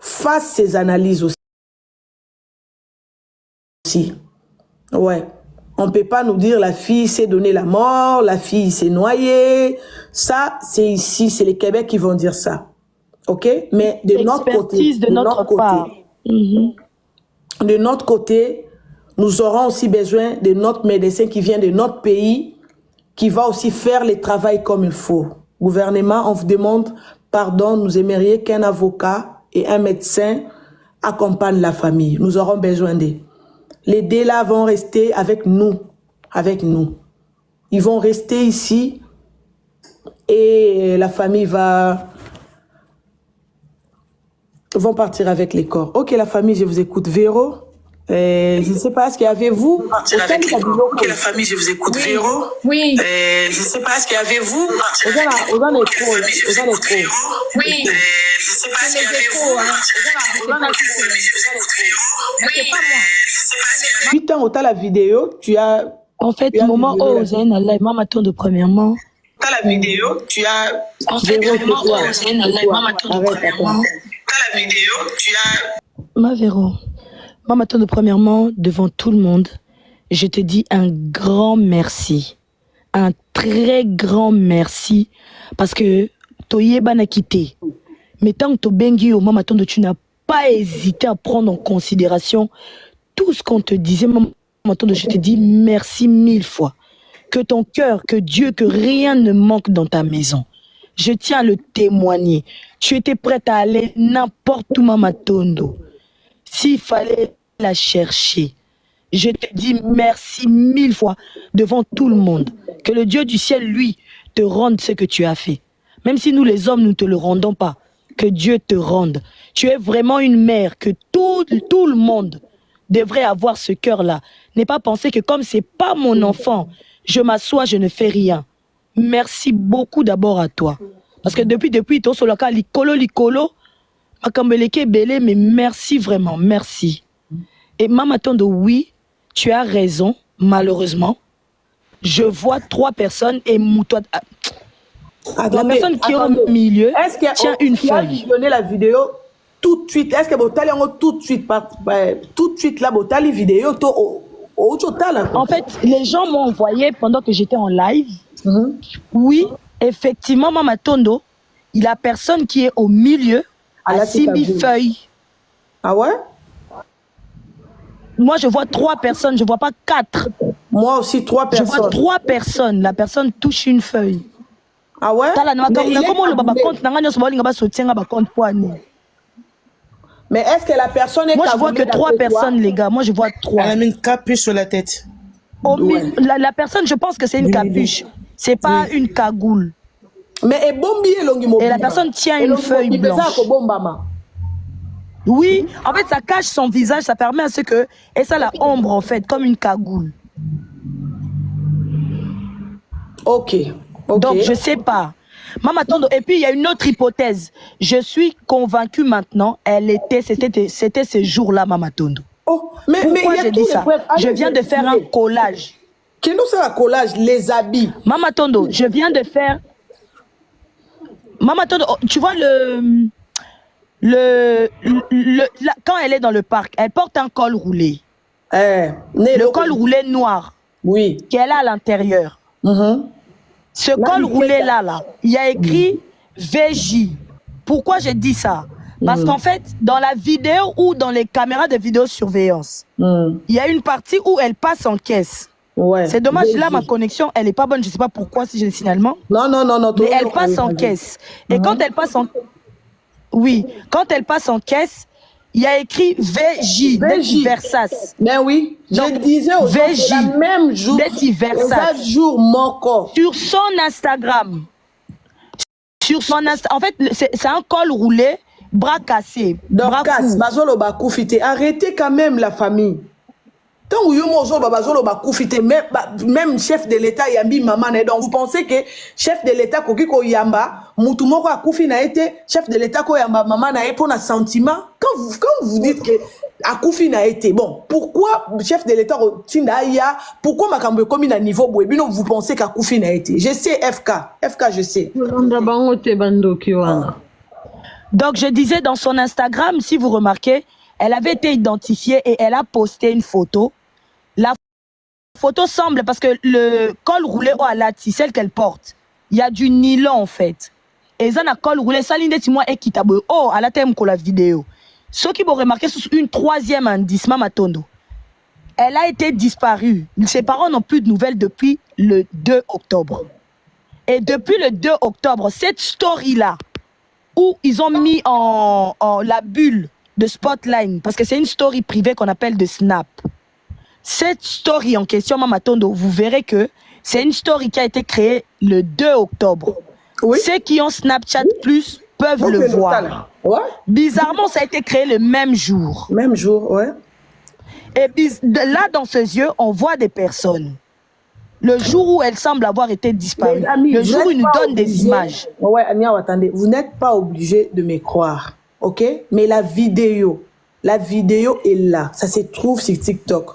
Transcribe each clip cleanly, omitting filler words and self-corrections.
fasse ses analyses aussi. Ouais. On ne peut pas nous dire la fille s'est donné la mort, la fille s'est noyée. Ça, c'est ici, c'est les Québec qui vont dire ça. OK? Mais de notre côté, de notre côté, nous aurons aussi besoin de notre médecin qui vient de notre pays, qui va aussi faire le travail comme il faut. Gouvernement, on vous demande pardon, nous aimerions qu'un avocat et un médecin accompagnent la famille. Nous aurons besoin d'eux. Les deux là vont rester avec nous. Avec nous. Ils vont rester ici et la famille vont partir avec les corps. Ok, la famille, je vous écoute. Véro, je ne sais pas, est-ce qu'il y avait vous? Ok, la famille, je vous écoute. Véro, oui. Je ne sais pas, est-ce qu'il y avait vous? Oui. Je ne sais pas, est-ce qu'il y avait vous? Oui. 8 ans, autant la vidéo, tu as... En fait, moment où vous avez un live, maman tourne premièrement. T'as la vidéo, tu as... En fait, moment où vous avez un live, maman tourne premièrement. T'as la vidéo, tu as... Ma Véro, maman tourne premièrement devant tout le monde. Je te dis un grand merci. Un très grand merci. Parce que Toyeba n'a quitté. Mais tant que Tobengi au maman tourne, tu n'as pas hésité à prendre en considération tout ce qu'on te disait. Maman tourne, je te dis merci 1000 fois. Que ton cœur, que Dieu, que rien ne manque dans ta maison. Je tiens à le témoigner. Tu étais prête à aller n'importe où, Mama Tondo. S'il fallait la chercher, je te dis merci 1000 fois devant tout le monde. Que le Dieu du ciel, lui, te rende ce que tu as fait. Même si nous, les hommes, nous ne te le rendons pas. Que Dieu te rende. Tu es vraiment une mère, que tout le monde devrait avoir ce cœur-là. N'aie pas pensé que comme c'est pas mon enfant, je m'assois, je ne fais rien. Merci beaucoup d'abord à toi. Parce que depuis, tu es local, licolo, makambeleke belé, mais merci vraiment, merci. Et Maman Tondo, oui, tu as raison, malheureusement. Je vois 3 personnes et Moutoua... La personne qui est au milieu tient une feuille. Est-ce que tu as donné la vidéo tout de suite? Est-ce que vous allez tout de suite là, vous allez vidéo en fait, les gens m'ont envoyé pendant que j'étais en live. Oui, effectivement, Maman Tondo, la personne qui est au milieu a 6000 feuilles. Ah ouais? Moi, je vois 3 personnes, je ne vois pas 4. Moi aussi, 3 personnes. Je vois 3 personnes. La personne touche une feuille. Ah ouais? Mais est-ce que la personne est... Moi, je vois que 3 personnes, les gars. Moi, je vois 3. Elle a mis une capuche sur la tête. La personne, je pense que c'est une capuche. C'est pas une cagoule. Mais et la personne tient une feuille blanche. Oui, en fait, ça cache son visage, ça permet à ce que... Et ça, la ombre, en fait, comme une cagoule. Ok. Donc, je sais pas. Maman Tondo, et puis il y a une autre hypothèse. Je suis convaincue maintenant, c'était ce jour-là, Maman Tondo. Oh, pourquoi j'ai dit ça? Je viens de faire un collage. Qu'est-ce que c'est un collage? Les habits. Maman Tondo, je viens de faire... Maman Tondo, tu vois quand elle est dans le parc, elle porte un col roulé. Le col roulé noir. Oui. Qu'elle a à l'intérieur. Ce col roulé là, il y a écrit VJ. Pourquoi j'ai dit ça? Parce qu'en fait, dans la vidéo ou dans les caméras de vidéosurveillance, il y a une partie où elle passe en caisse. Ouais. C'est dommage, là, ma connexion, elle n'est pas bonne. Je ne sais pas pourquoi, si j'ai le signalement. Non. Mais elle passe en caisse. Et quand elle passe en... Oui, quand elle passe en caisse, il y a écrit VJ, Versace. Ben oui, je disais aujourd'hui, c'est le même jour, jour mon corps. Sur son Instagram. En fait, c'est un col roulé, bras cassés. Bras cassés. Arrêtez quand même la famille. Tant que même chef de l'État yambi maman, donc vous pensez que chef de l'État ko yamba mutumoko akufi na été chef de l'État ko yamba maman na pour un sentiment quand vous dites que akufi na été bon pourquoi chef de l'État tindaïa pourquoi makambo comme na niveau boebino vous pensez qu'akufi na été je sais FK je sais Donc, je disais dans son Instagram, si vous remarquez, elle avait été identifiée et elle a posté une photo. La photo semble, parce que le col roulé au alati, celle qu'elle porte, il y a du nylon en fait. Et ça n'a col roulé, ça l'inde moi et kitabo. Oh, à la thème que la vidéo. Ceux qui vont remarquer sur une troisième indice, Mama Tondo. Elle a été disparue. Ses parents n'ont plus de nouvelles depuis le 2 octobre. Et depuis le 2 octobre, cette story-là, où ils ont mis en la bulle de Spotline, parce que c'est une story privée qu'on appelle de Snap. Cette story en question, Mama Tondo, vous verrez que c'est une story qui a été créée le 2 octobre. Oui. Ceux qui ont Snapchat Plus peuvent donc le voir. Ouais. Bizarrement, ça a été créé le même jour. Même jour, ouais. Et là, dans ses yeux, on voit des personnes. Le jour où elle semble avoir été disparue, amis, le jour où il nous donne des images. Ouais, Ania, attendez, vous n'êtes pas obligé de me croire, ok? Mais la vidéo est là. Ça se trouve sur TikTok.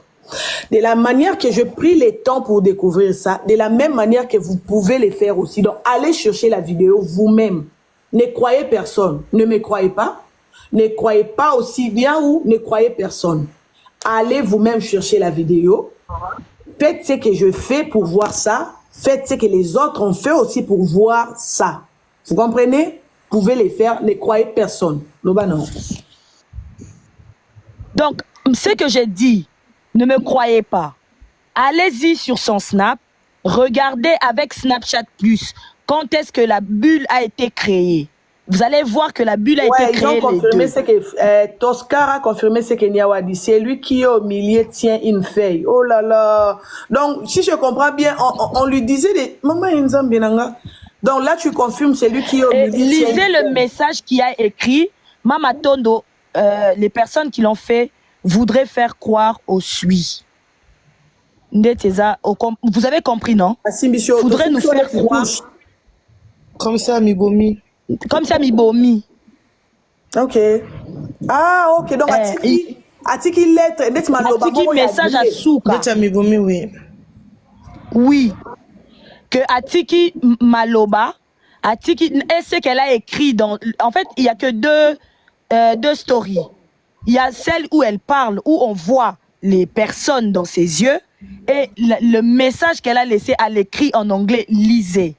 De la manière que je pris le temps pour découvrir ça, de la même manière que vous pouvez le faire aussi. Donc, allez chercher la vidéo vous-même. Ne croyez personne. Ne me croyez pas. Ne croyez pas aussi bien ou ne croyez personne. Allez vous-même chercher la vidéo. Faites ce que je fais pour voir ça. Faites ce que les autres ont fait aussi pour voir ça. Vous comprenez? Vous pouvez les faire. Ne croyez personne. Non. Donc, ce que j'ai dit, ne me croyez pas. Allez-y sur son Snap. Regardez avec Snapchat Plus. Quand est-ce que la bulle a été créée? Vous allez voir que la bulle a été créée. Ils ont confirmé ce que Toscar a confirmé ce que Niawa dit. C'est lui qui au milieu tient une feuille. Oh là là. Donc, si je comprends bien, on lui disait des maman Inzambinanga. Donc là, tu confirmes, c'est lui qui est au milieu. Lisez le message qui a écrit. Mama Tondo, les personnes qui l'ont fait voudraient faire croire au SUI. Vous avez compris, non? Faudrait nous faire croire. Comme ça, Mibomi. Comme ça, Mibomi. Ok. Ah, ok. Donc, Atiki lettre. Atiki message à Souka. Mibomi, oui. Oui. Que Atiki Maloba, Atiki, et ce qu'elle a écrit dans. En fait, il n'y a que deux stories. Il y a celle où elle parle, où on voit les personnes dans ses yeux, et le message qu'elle a laissé à l'écrit en anglais, lisez.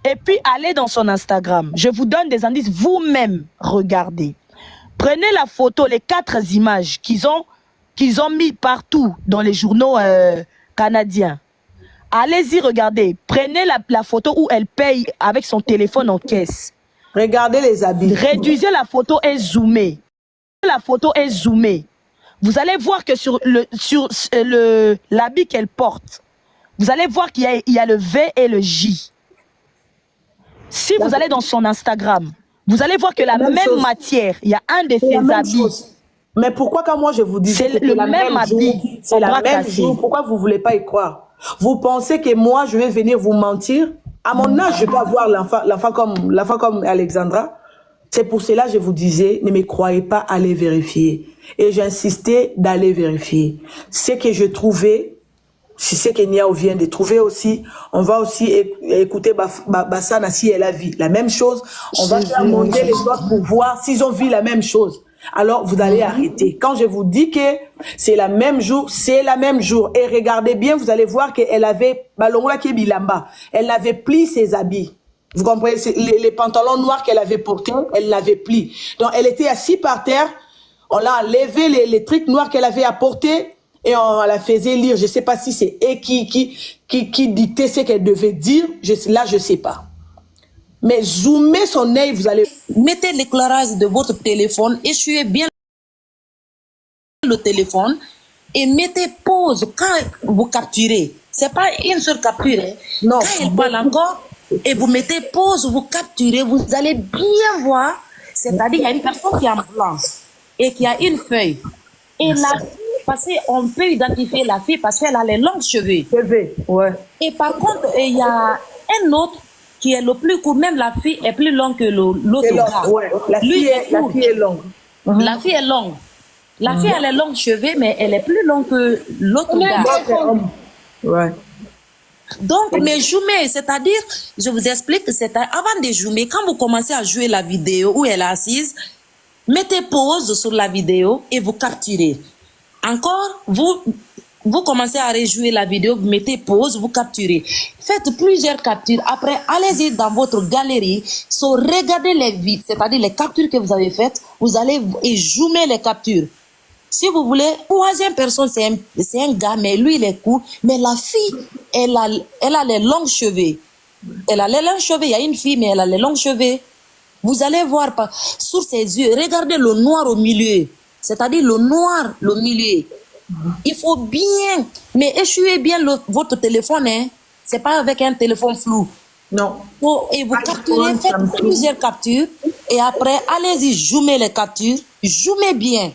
Et puis, allez dans son Instagram. Je vous donne des indices, vous-même, regardez. Prenez la photo, les 4 images qu'ils ont mis partout dans les journaux canadiens. Allez-y, regardez. Prenez la photo où elle paye avec son téléphone en caisse. Regardez les habits. Réduisez la photo et zoomez. La photo est zoomée. Vous allez voir que sur l'habit qu'elle porte, vous allez voir qu'il y a le V et le J. Si vous allez dans son Instagram, vous allez voir que la même matière, il y a un de ses habits. Mais pourquoi quand moi je vous dis c'est le même habit, c'est la même jour, pourquoi vous ne voulez pas y croire? Vous pensez que moi je vais venir vous mentir? À mon âge, je peux avoir l'enfant comme Alexandra. C'est pour cela que je vous disais, ne me croyez pas, allez vérifier. Et j'insistais d'aller vérifier. Ce que je trouvais, c'est ce que Niao vient de trouver aussi. On va aussi écouter Bassana si elle a vu la même chose. On va faire monter les autres pour voir s'ils ont vu la même chose. Alors, vous allez arrêter. Quand je vous dis que c'est la même jour, c'est la même jour. Et regardez bien, vous allez voir qu'elle avait, elle avait plié ses habits. Vous comprenez, les pantalons noirs qu'elle avait portés, elle l'avait plié. Donc, elle était assise par terre. On l'a enlevé les trucs noirs qu'elle avait apportés et on la faisait lire. Je ne sais pas si c'est elle qui dictait ce qu'elle devait dire. Là, je ne sais pas. Mais zoomez son œil, vous allez... Mettez l'éclairage de votre téléphone, essuyez bien le téléphone et mettez pause quand vous capturez. Ce n'est pas une seule capture. Hein. Non. Quand elle parle encore et vous mettez pause, vous capturez, vous allez bien voir. C'est-à-dire qu'il y a une personne qui est en blanc et qui a une feuille. Et la fille, parce qu'on peut identifier la fille parce qu'elle a les longs cheveux. Ouais. Et par contre, il y a un autre qui est le plus court, même la fille est plus longue que l'autre gars. Ouais. La fille est longue. La fille est longue. La fille a les longs cheveux, mais elle est plus longue que l'autre gars. Ouais. Donc, mais jouer, c'est-à-dire, je vous explique, avant de jouer, quand vous commencez à jouer la vidéo où elle est assise, mettez pause sur la vidéo et vous capturez. Encore, vous commencez à rejouer la vidéo, vous mettez pause, vous capturez. Faites plusieurs captures. Après, allez-y dans votre galerie, regardez les vides, c'est-à-dire les captures que vous avez faites, vous allez et zoomer les captures. Si vous voulez, troisième personne, c'est un gars, mais lui, il est court. Mais la fille, elle a les longs cheveux. Elle a les longs cheveux. Il y a une fille, mais elle a les longs cheveux. Vous allez voir sur ses yeux, regardez le noir au milieu. C'est-à-dire le noir, le milieu. Il faut bien, mais échouez bien votre téléphone. Hein. Ce n'est pas avec un téléphone flou. Non. Et vous capturez, faites plusieurs captures. Et après, allez-y, zoomez les captures. Zoomez bien.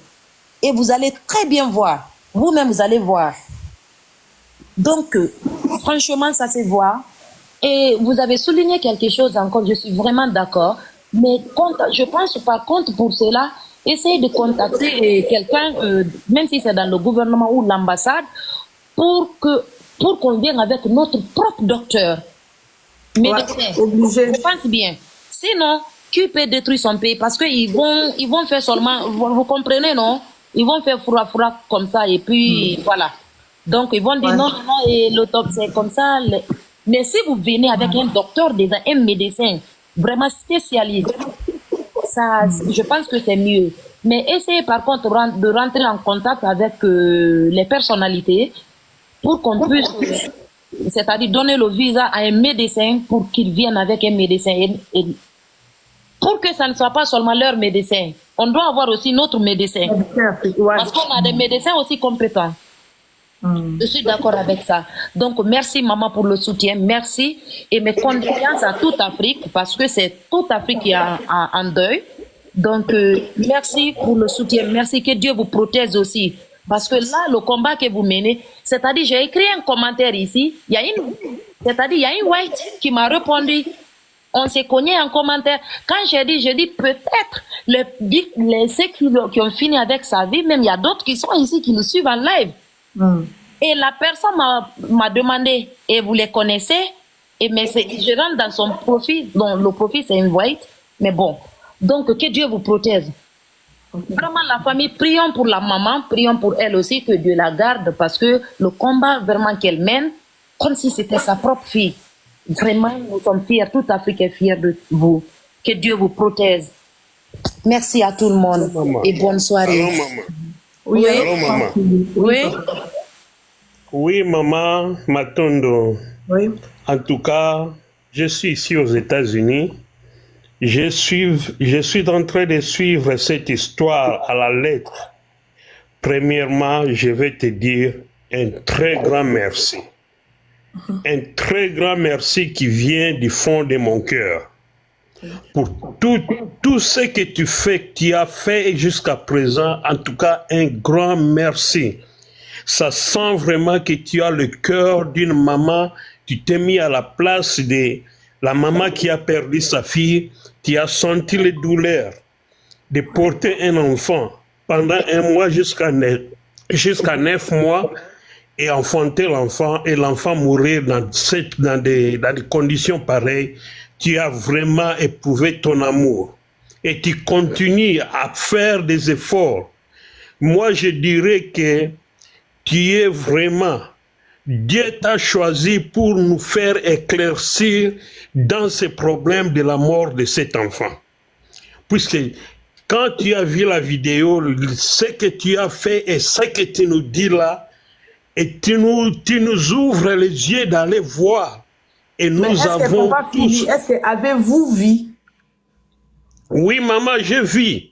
Et vous allez très bien voir. Vous-même, vous allez voir. Donc, franchement, ça se voit. Et vous avez souligné quelque chose encore, je suis vraiment d'accord. Mais je pense par contre pour cela, essayez de contacter quelqu'un, même si c'est dans le gouvernement ou l'ambassade, pour qu'on vienne avec notre propre docteur. Médecin. Obligé. Je pense bien. Sinon, qui peut détruire son pays? Parce qu'ils vont faire seulement, vous comprenez, non? Ils vont faire froid comme ça et puis voilà. Donc ils vont dire non, et l'autopsie c'est comme ça. Mais si vous venez avec un docteur, déjà un médecin vraiment spécialiste, ça, je pense que c'est mieux. Mais essayez par contre de rentrer en contact avec les personnalités pour qu'on puisse, c'est-à-dire donner le visa à un médecin pour qu'il vienne avec un médecin. Et pour que ça ne soit pas seulement leur médecin. On doit avoir aussi notre médecin. Parce qu'on a des médecins aussi compétents. Je suis d'accord avec ça. Donc, merci maman pour le soutien. Merci. Et mes condoléances à toute Afrique parce que c'est toute Afrique qui est en deuil. Donc, merci pour le soutien. Merci, que Dieu vous protège aussi. Parce que là, le combat que vous menez, c'est-à-dire, j'ai écrit un commentaire ici. Il y a une white qui m'a répondu. On s'est cogné en commentaire. Quand j'ai dit peut-être ceux qui ont fini avec sa vie, même il y a d'autres qui sont ici, qui nous suivent en live. Et la personne m'a demandé, et vous les connaissez? Mais je rentre dans son profil, dont le profil c'est une white, mais bon. Donc que Dieu vous protège. Vraiment la famille, prions pour la maman, prions pour elle aussi, que Dieu la garde, parce que le combat vraiment qu'elle mène, comme si c'était sa propre fille. Vraiment, nous sommes fiers, toute l'Afrique est fière de vous. Que Dieu vous protège. Merci à tout le monde et bonne soirée. Allô, maman. Oui. Allô, maman. Oui. Oui, maman Matondo. Oui. En tout cas, je suis ici aux États-Unis. Je suis en train de suivre cette histoire à la lettre. Premièrement, je vais te dire un très grand merci. Un très grand merci qui vient du fond de mon cœur. Pour tout ce que tu as fait jusqu'à présent, en tout cas, un grand merci. Ça sent vraiment que tu as le cœur d'une maman. Tu t'es mis à la place de la maman qui a perdu sa fille. Tu as senti les douleurs de porter un enfant pendant 1 mois jusqu'à 9 mois et enfanter l'enfant et l'enfant mourir dans des conditions pareilles. Tu as vraiment éprouvé ton amour et tu continues à faire des efforts. Moi, je dirais que tu es vraiment, Dieu t'a choisi pour nous faire éclaircir dans ce problème de la mort de cet enfant. Puisque quand tu as vu la vidéo, ce que tu as fait et ce que tu nous dis là, et tu nous ouvres les yeux d'aller voir. Et nous avons tous... Est-ce que avez-vous vu? Oui, maman, je vis.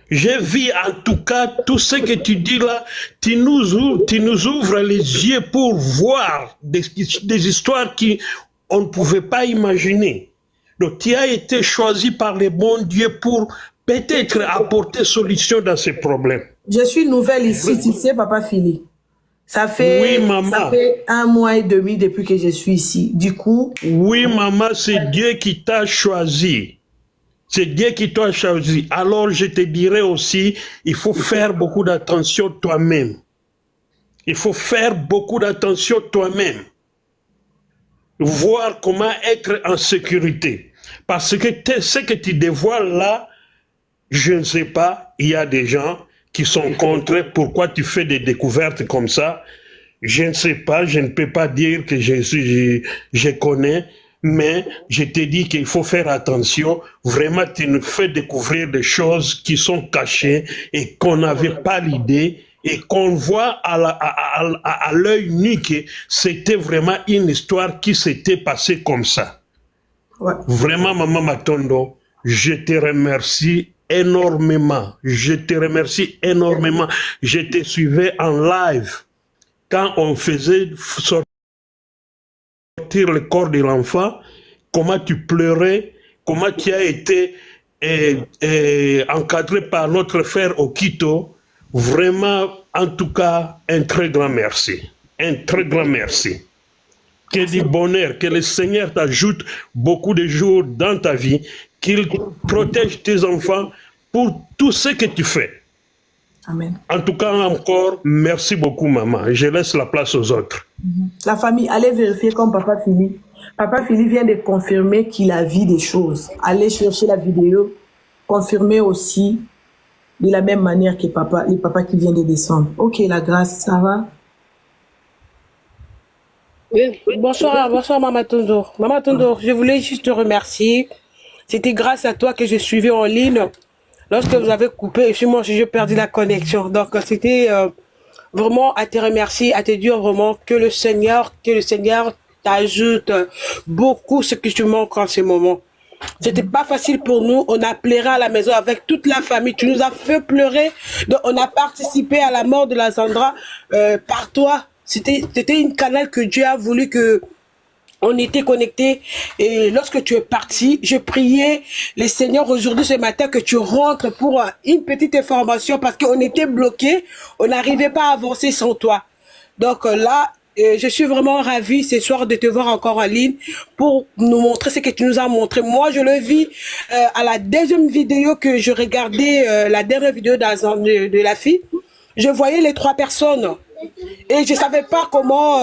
Je vis en tout cas tout ce que tu dis là. Tu nous ouvres les yeux pour voir des histoires qu'on ne pouvait pas imaginer. Donc tu as été choisi par le bon Dieu pour peut-être apporter solution dans ces problèmes. Je suis nouvelle ici, tu sais, Papa Philippe. Ça fait 1 mois et demi depuis que je suis ici. Du coup... Oui, maman, c'est Dieu qui t'a choisi. C'est Dieu qui t'a choisi. Alors, je te dirais aussi, il faut faire beaucoup d'attention toi-même. Il faut faire beaucoup d'attention toi-même. voir comment être en sécurité. Parce que ce que tu dévoiles là, je ne sais pas, il y a des gens qui sont contre. Pourquoi tu fais des découvertes comme ça? Je ne sais pas, je ne peux pas dire que je connais, mais je te dis qu'il faut faire attention. Vraiment, tu nous fais découvrir des choses qui sont cachées et qu'on n'avait pas l'idée et qu'on voit à l'œil nu que c'était vraiment une histoire qui s'était passée comme ça. Ouais. Vraiment, Maman Matondo, je te remercie énormément. Je te remercie énormément. Je te suivais en live quand on faisait sortir le corps de l'enfant, comment tu pleurais, comment tu as été encadré par notre frère Okito. Vraiment, en tout cas, un très grand merci. Un très grand merci. Que du bonheur, que le Seigneur t'ajoute beaucoup de jours dans ta vie, qu'il protège tes enfants pour tout ce que tu fais. Amen. En tout cas, encore, merci beaucoup, maman. Je laisse la place aux autres. La famille, allez vérifier comme Papa Philippe. Papa Philippe vient de confirmer qu'il a vu des choses. Allez chercher la vidéo, confirmer aussi de la même manière que papa, le papa qui vient de descendre. Ok, la grâce, ça va? Oui, bonsoir, bonsoir Maman Tondo. Maman Tondo, je voulais juste te remercier. C'était grâce à toi que je suivais en ligne. Lorsque vous avez coupé, moi j'ai perdu la connexion. Donc c'était vraiment à te remercier, à te dire vraiment que le Seigneur t'ajoute beaucoup ce que tu manques en ce moment. C'était pas facile pour nous. On a pleuré à la maison avec toute la famille. Tu nous as fait pleurer. Donc on a participé à la mort de la Sandra par toi. C'était une canal que Dieu a voulu que on était connectés. Et lorsque tu es parti, je priais le Seigneur aujourd'hui, ce matin, que tu rentres pour une petite information parce qu'on était bloqués. On n'arrivait pas à avancer sans toi. Donc là, je suis vraiment ravie ce soir de te voir encore en ligne pour nous montrer ce que tu nous as montré. Moi, je le vis à la deuxième vidéo que je regardais, la dernière vidéo de la fille. Je voyais les 3 personnes. Et je savais pas comment...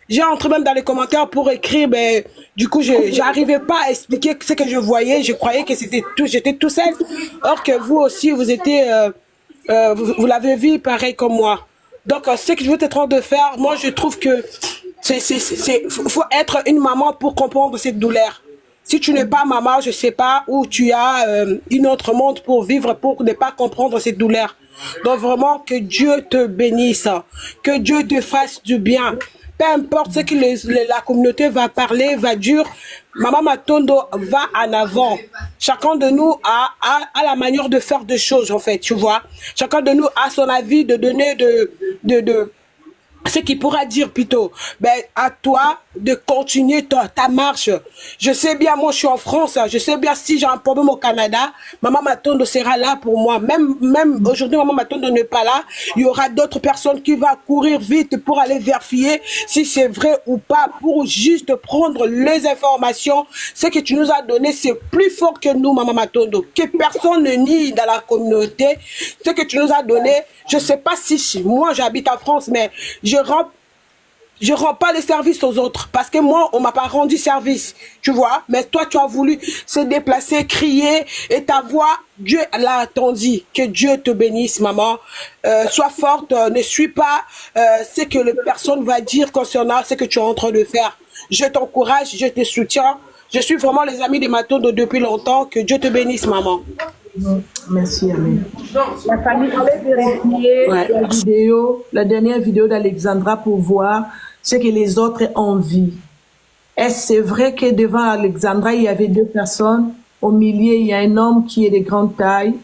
j'ai entré même dans les commentaires pour écrire, mais du coup, je n'arrivais pas à expliquer ce que je voyais. Je croyais que j'étais tout seul. Or que vous aussi, vous étiez... vous l'avez vu pareil comme moi. Donc, ce que je veux être en train de faire, moi, je trouve que faut être une maman pour comprendre cette douleur. Si tu n'es pas maman, je sais pas, où tu as une autre monde pour vivre, pour ne pas comprendre cette douleur. Donc vraiment, que Dieu te bénisse, que Dieu te fasse du bien. Peu importe ce que la communauté va parler, va dire, Maman Matondo va en avant. Chacun de nous a la manière de faire des choses, en fait, tu vois. Chacun de nous a son avis de donner ce qu'il pourra dire plutôt, ben, à toi de continuer ta marche. Je sais bien, moi je suis en France, je sais bien si j'ai un problème au Canada, Maman Matondo sera là pour moi. Même aujourd'hui, Maman Matondo n'est pas là, il y aura d'autres personnes qui vont courir vite pour aller vérifier si c'est vrai ou pas, pour juste prendre les informations. Ce que tu nous as donné, c'est plus fort que nous, Maman Matondo. Que personne ne nie dans la communauté. Ce que tu nous as donné, je sais pas si moi j'habite en France, mais je rends pas les services aux autres parce que moi on m'a pas rendu service, tu vois, mais toi tu as voulu se déplacer, crier, et ta voix, Dieu l'a attendu. Que Dieu te bénisse, maman. Sois forte, ne suis pas ce que les personnes vont dire concernant ce que tu es en train de faire. Je t'encourage, je te soutiens. Je suis vraiment les amis de Matondo depuis longtemps. Que Dieu te bénisse, maman. Merci, Amen. La famille, allez vérifier la vidéo, la dernière vidéo d'Alexandra pour voir ce que les autres ont vu. Est-ce c'est vrai que devant Alexandra, il y avait 2 personnes? Au milieu, il y a un homme qui est de grande taille,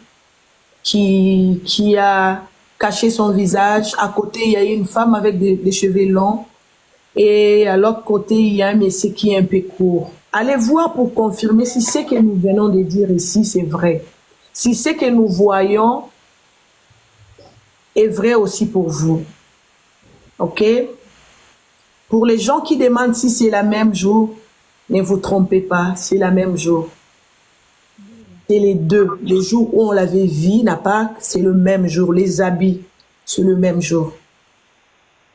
qui a caché son visage. À côté, il y a une femme avec des cheveux longs. Et à l'autre côté, il y a un monsieur qui est un peu court. Allez voir pour confirmer si ce que nous venons de dire ici, c'est vrai. Si ce que nous voyons est vrai aussi pour vous. OK? Pour les gens qui demandent si c'est la même jour, ne vous trompez pas, c'est la même jour. C'est les deux. Les jours où on l'avait vu, n'a pas, c'est le même jour. Les habits, c'est le même jour.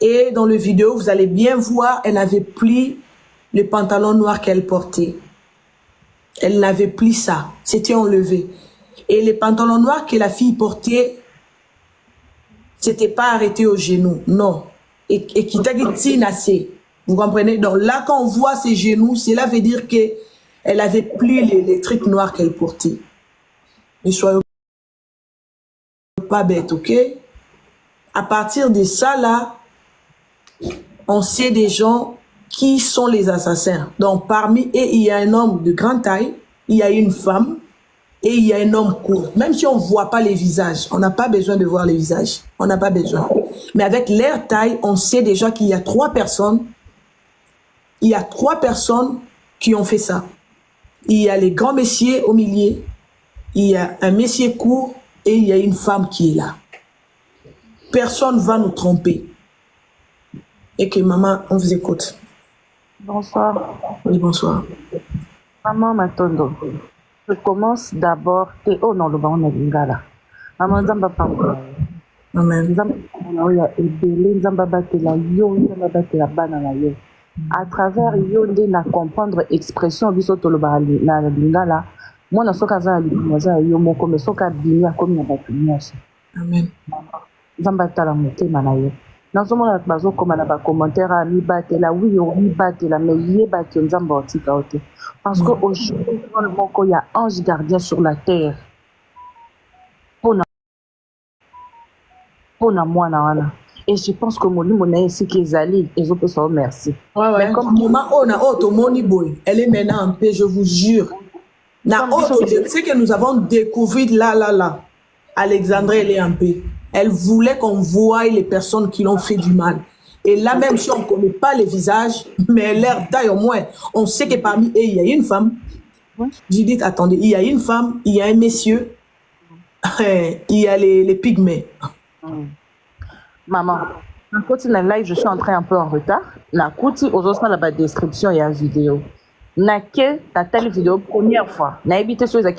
Et dans le vidéo, vous allez bien voir, elle n'avait plus le pantalon noir qu'elle portait. Elle n'avait plus ça. C'était enlevé. Et les pantalons noirs que la fille portait, c'était pas arrêté au genou. Non. Et qui t'a dit assez. Vous comprenez? Donc là, quand on voit ses genoux, cela veut dire qu'elle avait plus les trucs noirs qu'elle portait. Ne soyez pas bête, ok? À partir de ça, là, on sait des gens qui sont les assassins. Donc, parmi eux, il y a un homme de grande taille, il y a une femme et il y a un homme court. Même si on ne voit pas les visages, on n'a pas besoin de voir les visages. On n'a pas besoin. Mais avec leur taille, on sait déjà qu'il y a 3 personnes. Il y a 3 personnes qui ont fait ça. Il y a les grands messieurs au milieu, il y a un monsieur court et il y a une femme qui est là. Personne ne va nous tromper. Et que maman, on vous écoute. Bonsoir. Oui, bonsoir. Maman Matondo. Je commence d'abord. Oh non, le baron est lingala. Maman Zamba Pampa. Amen. Zamba Pampa ya ebele Zamba batela yo Zamba batela bana na yo. À travers yo nde na comprendre expression biso toloba na lingala. Moi na soka za limoza yo moko me soka bini akomi na bato nyonso. Amen. Zamba tala motema na yo. Nazomona bazo koma na ba commentaire a mi batela oui on mi batela mais yeba ke Nzamba otika ote. Parce que aujourd'hui le moko ya ange gardien sur la terre. Pona mwana wana. Et je pense que molimo na ici qui ezali ezopesa merci. Ouais. Mais comme maman on a auto moni boy, elle est maintenant en paix, je vous jure. Na auto, ce que nous avons découvert là. Alexandra, elle est en paix. Elle voulait qu'on voie les personnes qui l'ont fait du mal. Et là, même si on ne connaît pas les visages, mais l'air taille au moins, on sait que parmi eux, il y a une femme. J'ai dit, attendez, il y a une femme, il y a un monsieur, il y a les pygmées. Maman, quand tu es live, je suis entrée un peu en retard. La côté, aux autres, la description et la vidéo. Na que ta telle vidéo première fois. Na évité sur les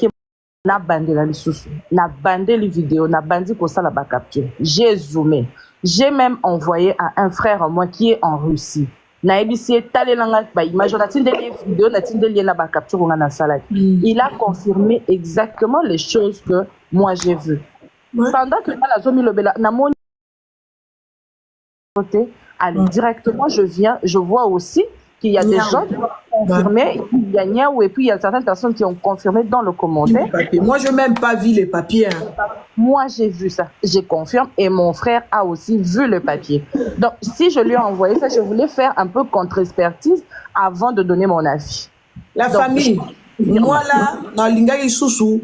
na bandé la lisusu, na bandé les vidéos, na bandé pour ça la bas capture. J'ai zoomé. J'ai même envoyé à un frère à moi qui est en Russie. Na ébissé talé langa ba image na tinde les vidéos na tinde les la bas capture on a na salade. Il a confirmé exactement les choses que moi j'ai vues. Pendant que la zomi le bela na mon côté, allez directement je viens, je vois aussi qu'il y a des gens qui ont confirmé, il y a Niaou, et puis il y a certaines personnes qui ont confirmé dans le commentaire. Moi, je n'ai même pas vu les papiers. Moi, j'ai vu ça, je confirme, et mon frère a aussi vu le papier. Donc, si je lui ai envoyé ça, je voulais faire un peu contre-expertise avant de donner mon avis. La famille, moi là, dans l'ingari sousou,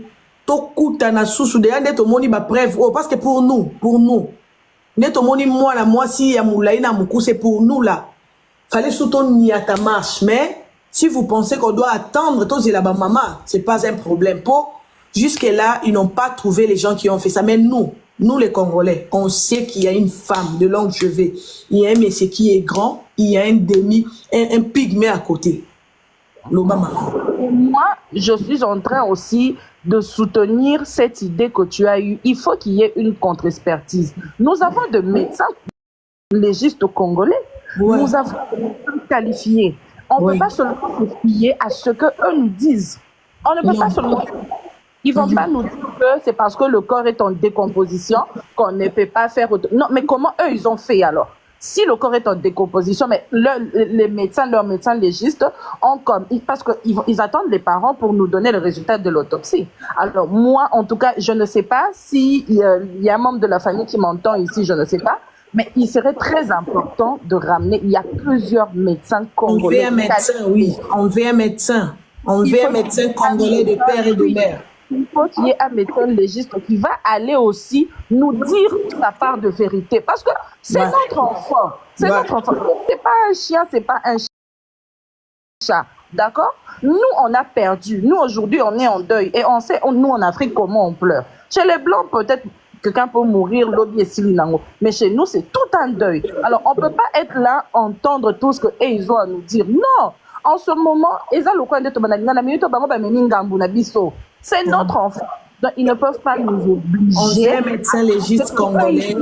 tokuta na sousou, de yande to moni ba preuve, parce que pour nous, ne to moni moi si ya moulaï na moukou, c'est pour nous là. Fallait soutenir ta marche, mais si vous pensez qu'on doit attendre, tous là-bas, maman, c'est pas un problème. Jusque-là, ils n'ont pas trouvé les gens qui ont fait ça. Mais nous les Congolais, on sait qu'il y a une femme de longue cheveux, il y a un monsieur qui est grand, il y a un pygmée à côté. L'Obama. Moi, je suis en train aussi de soutenir cette idée que tu as eue. Il faut qu'il y ait une contre-expertise. Nous avons de médecins légistes congolais. Ouais. Nous avons qualifié. On ne peut pas seulement se fier à ce qu'eux nous disent. On ne peut pas seulement. Ils ne vont pas nous dire que c'est parce que le corps est en décomposition qu'on ne peut pas faire. Non, mais comment eux, ils ont fait alors? Si le corps est en décomposition, mais leurs médecins légistes ont comme. Parce qu'ils attendent les parents pour nous donner le résultat de l'autopsie. Alors, moi, en tout cas, je ne sais pas s'il y a un membre de la famille qui m'entend ici, je ne sais pas. Mais il serait très important de ramener, il y a plusieurs médecins congolais. On veut un médecin, oui. On veut un médecin. On veut un médecin congolais de père et de mère. Il faut qu'il y ait un médecin légiste qui va aller aussi nous dire sa part de vérité. Parce que c'est notre enfant. C'est notre enfant. C'est pas un chien, c'est pas un chat. D'accord? Nous, on a perdu. Nous, aujourd'hui, on est en deuil. Et on sait, nous, en Afrique, comment on pleure. Chez les Blancs, peut-être, quelqu'un peut mourir, lobby et silinango. Mais chez nous, c'est tout un deuil. Alors, on ne peut pas être là, entendre tout ce qu'ils ont à nous dire. Non! En ce moment, c'est notre enfant. Donc, ils ne peuvent pas nous obliger. On est médecin légiste congolais.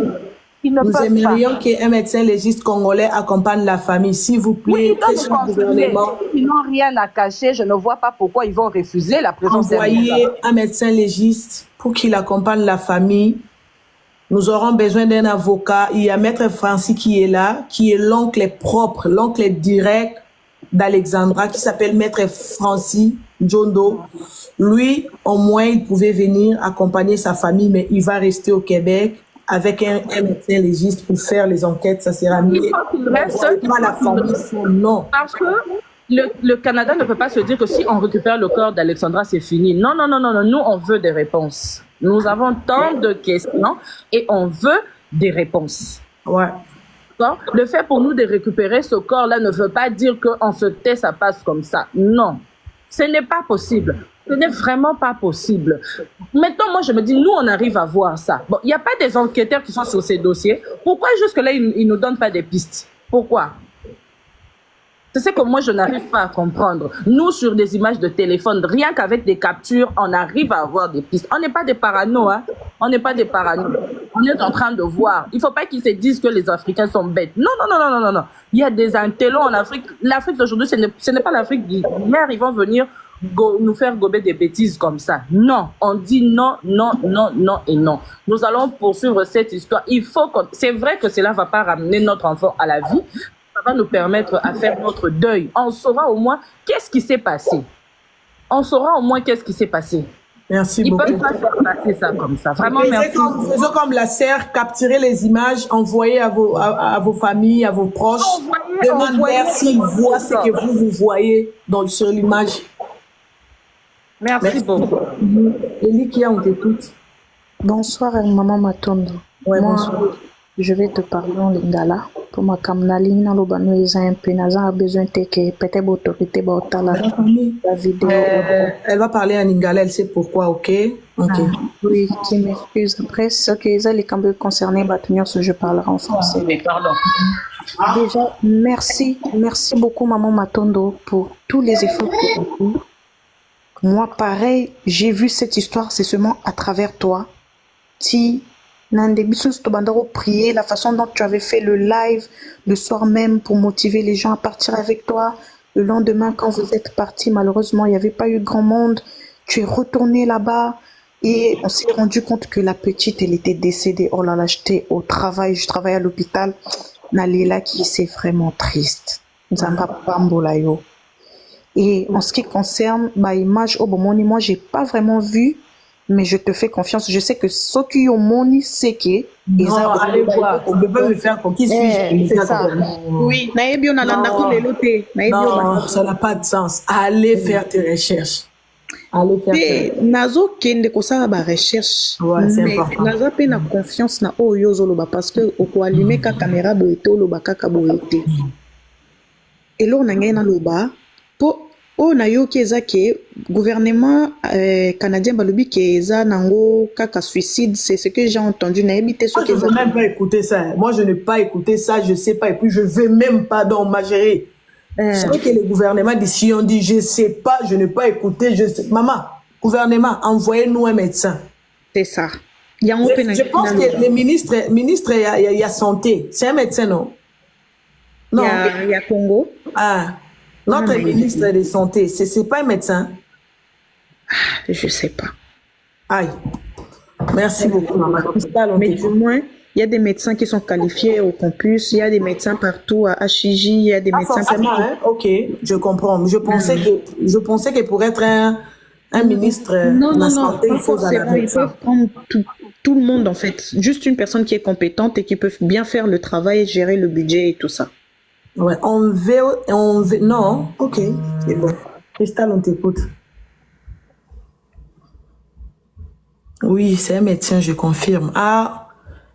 Ils ne Nous peuvent pas. aimerions qu'un médecin légiste congolais accompagne la famille. S'il vous Oui, plaît, ils doivent très nous cher confirmer. gouvernement, Ils n'ont rien à cacher. Je ne vois pas pourquoi ils vont refuser la présence d'un envoyez médecin. un médecin légiste pour qu'il accompagne la famille. Nous aurons besoin d'un avocat. Il y a Maître Francis qui est là, qui est l'oncle propre, l'oncle direct d'Alexandra, qui s'appelle Maître Francis Jondo. Lui, au moins, il pouvait venir accompagner sa famille, mais il va rester au Québec avec un médecin légiste pour faire les enquêtes. Ça sera mieux. Il faut qu'il reste. Pas la famille, non. Parce que le Canada ne peut pas se dire que si on récupère le corps d'Alexandra, c'est fini. Non, non, non, non, non. Nous, on veut des réponses. Nous avons tant de questions et on veut des réponses. Ouais. D'accord? Le fait pour nous de récupérer ce corps-là ne veut pas dire qu'on se tait, ça passe comme ça. Non. Ce n'est pas possible. Ce n'est vraiment pas possible. Maintenant, moi, je me dis, nous, on arrive à voir ça. Bon, il n'y a pas des enquêteurs qui sont sur ces dossiers. Pourquoi jusque-là, ils ne nous donnent pas des pistes? Pourquoi? C'est ce que moi, je n'arrive pas à comprendre. Nous, sur des images de téléphone, rien qu'avec des captures, on arrive à avoir des pistes. On n'est pas des parano, hein. On n'est pas des parano. On est en train de voir. Il ne faut pas qu'ils se disent que les Africains sont bêtes. Non, non, non, non, non, non, non. Il y a des intellos en Afrique. L'Afrique d'aujourd'hui, ce n'est pas l'Afrique d'hier. Ils vont venir nous faire gober des bêtises comme ça. Non. On dit non, non, non, non et non. Nous allons poursuivre cette histoire. C'est vrai que cela ne va pas ramener notre enfant à la vie. Ça va nous permettre à faire notre deuil. On saura au moins qu'est-ce qui s'est passé. On saura au moins qu'est-ce qui s'est passé. Merci Ils beaucoup. ne peuvent pas faire passer ça comme ça. Vraiment, merci. Faisons comme la serre, capturez les images, envoyez à vos familles, à vos proches. Demandez s'ils voient ce que vous voyez sur l'image. Merci beaucoup. Elikia, on t'écoute. Bonsoir, maman Matondo. Ouais, Moi, bonsoir. je vais te parler en lingala. Pour ma kamnali, na lobano eza un peu, naza a besoin de que peut-être autorité baotala la vidéo. Elle va parler en lingala, elle sait pourquoi, ok? Ok. Oui, qui m'excuse. Après, ce que les cambés concernés, je parlerai en français. Mais pardon. Déjà, merci beaucoup, maman Matondo, pour tous les efforts que tu as fait. Moi, pareil, j'ai vu cette histoire, c'est seulement à travers toi. Si prier, la façon dont tu avais fait le live le soir même pour motiver les gens à partir avec toi. Le lendemain, quand vous êtes partis, malheureusement, il n'y avait pas eu grand monde. Tu es retourné là-bas et on s'est rendu compte que la petite, elle était décédée. Oh là là, j'étais au travail, je travaille à l'hôpital. Nalela qui c'est vraiment triste. Nzamba Pambolayo. Et en ce qui concerne ma image au Bomoni, moi, j'ai pas vraiment vu. Mais je te fais confiance. Je sais que ce qui ont moni, c'est que. Non, allez voir. On ne peut pas me faire pour qui suis-je. C'est ça. Oui. Non, ça n'a pas de sens. Allez faire tes recherches. Allez faire tes recherches. Nazo kende kosala ba recherche. Ouais, c'est mais important. naza pe na confiance na oyo zoloba parce que oko allumer ka caméra boete oloba kaka boete. Et là on a ngena loba po o na yo ki eza ke gouvernement canadien balobi ke eza nango kaka suicide, c'est ce que j'ai entendu na ebité Moi, je ne veux même pas écouter ça. Moi, je n'ai pas écouté ça, je ne sais pas. Et puis, je ne veux même pas dans ma gérée. C'est vrai que le gouvernement d'ici, on dit, je ne sais pas, je n'ai pas écouté. Maman, gouvernement, envoyez-nous un médecin. C'est ça. Je pense que le ministre, il y a santé. C'est un médecin, non? Non. Il y a Congo. Ah. Notre ministre de santé, c'est pas un médecin? Je sais pas. Aïe. Merci beaucoup, maman. Mais du moins, il y a des médecins qui sont qualifiés au campus, il y a des médecins partout à HIJ, il y a des médecins forcément, partout. Hein? Ok, je comprends. Je pensais que pour être un ministre de la santé, il faut ils peuvent prendre tout le monde en fait. Juste une personne qui est compétente et qui peut bien faire le travail, gérer le budget et tout ça. Ouais, on veut, non, ok, c'est bon. Cristal, on t'écoute. Oui, c'est un médecin, je confirme. Ah,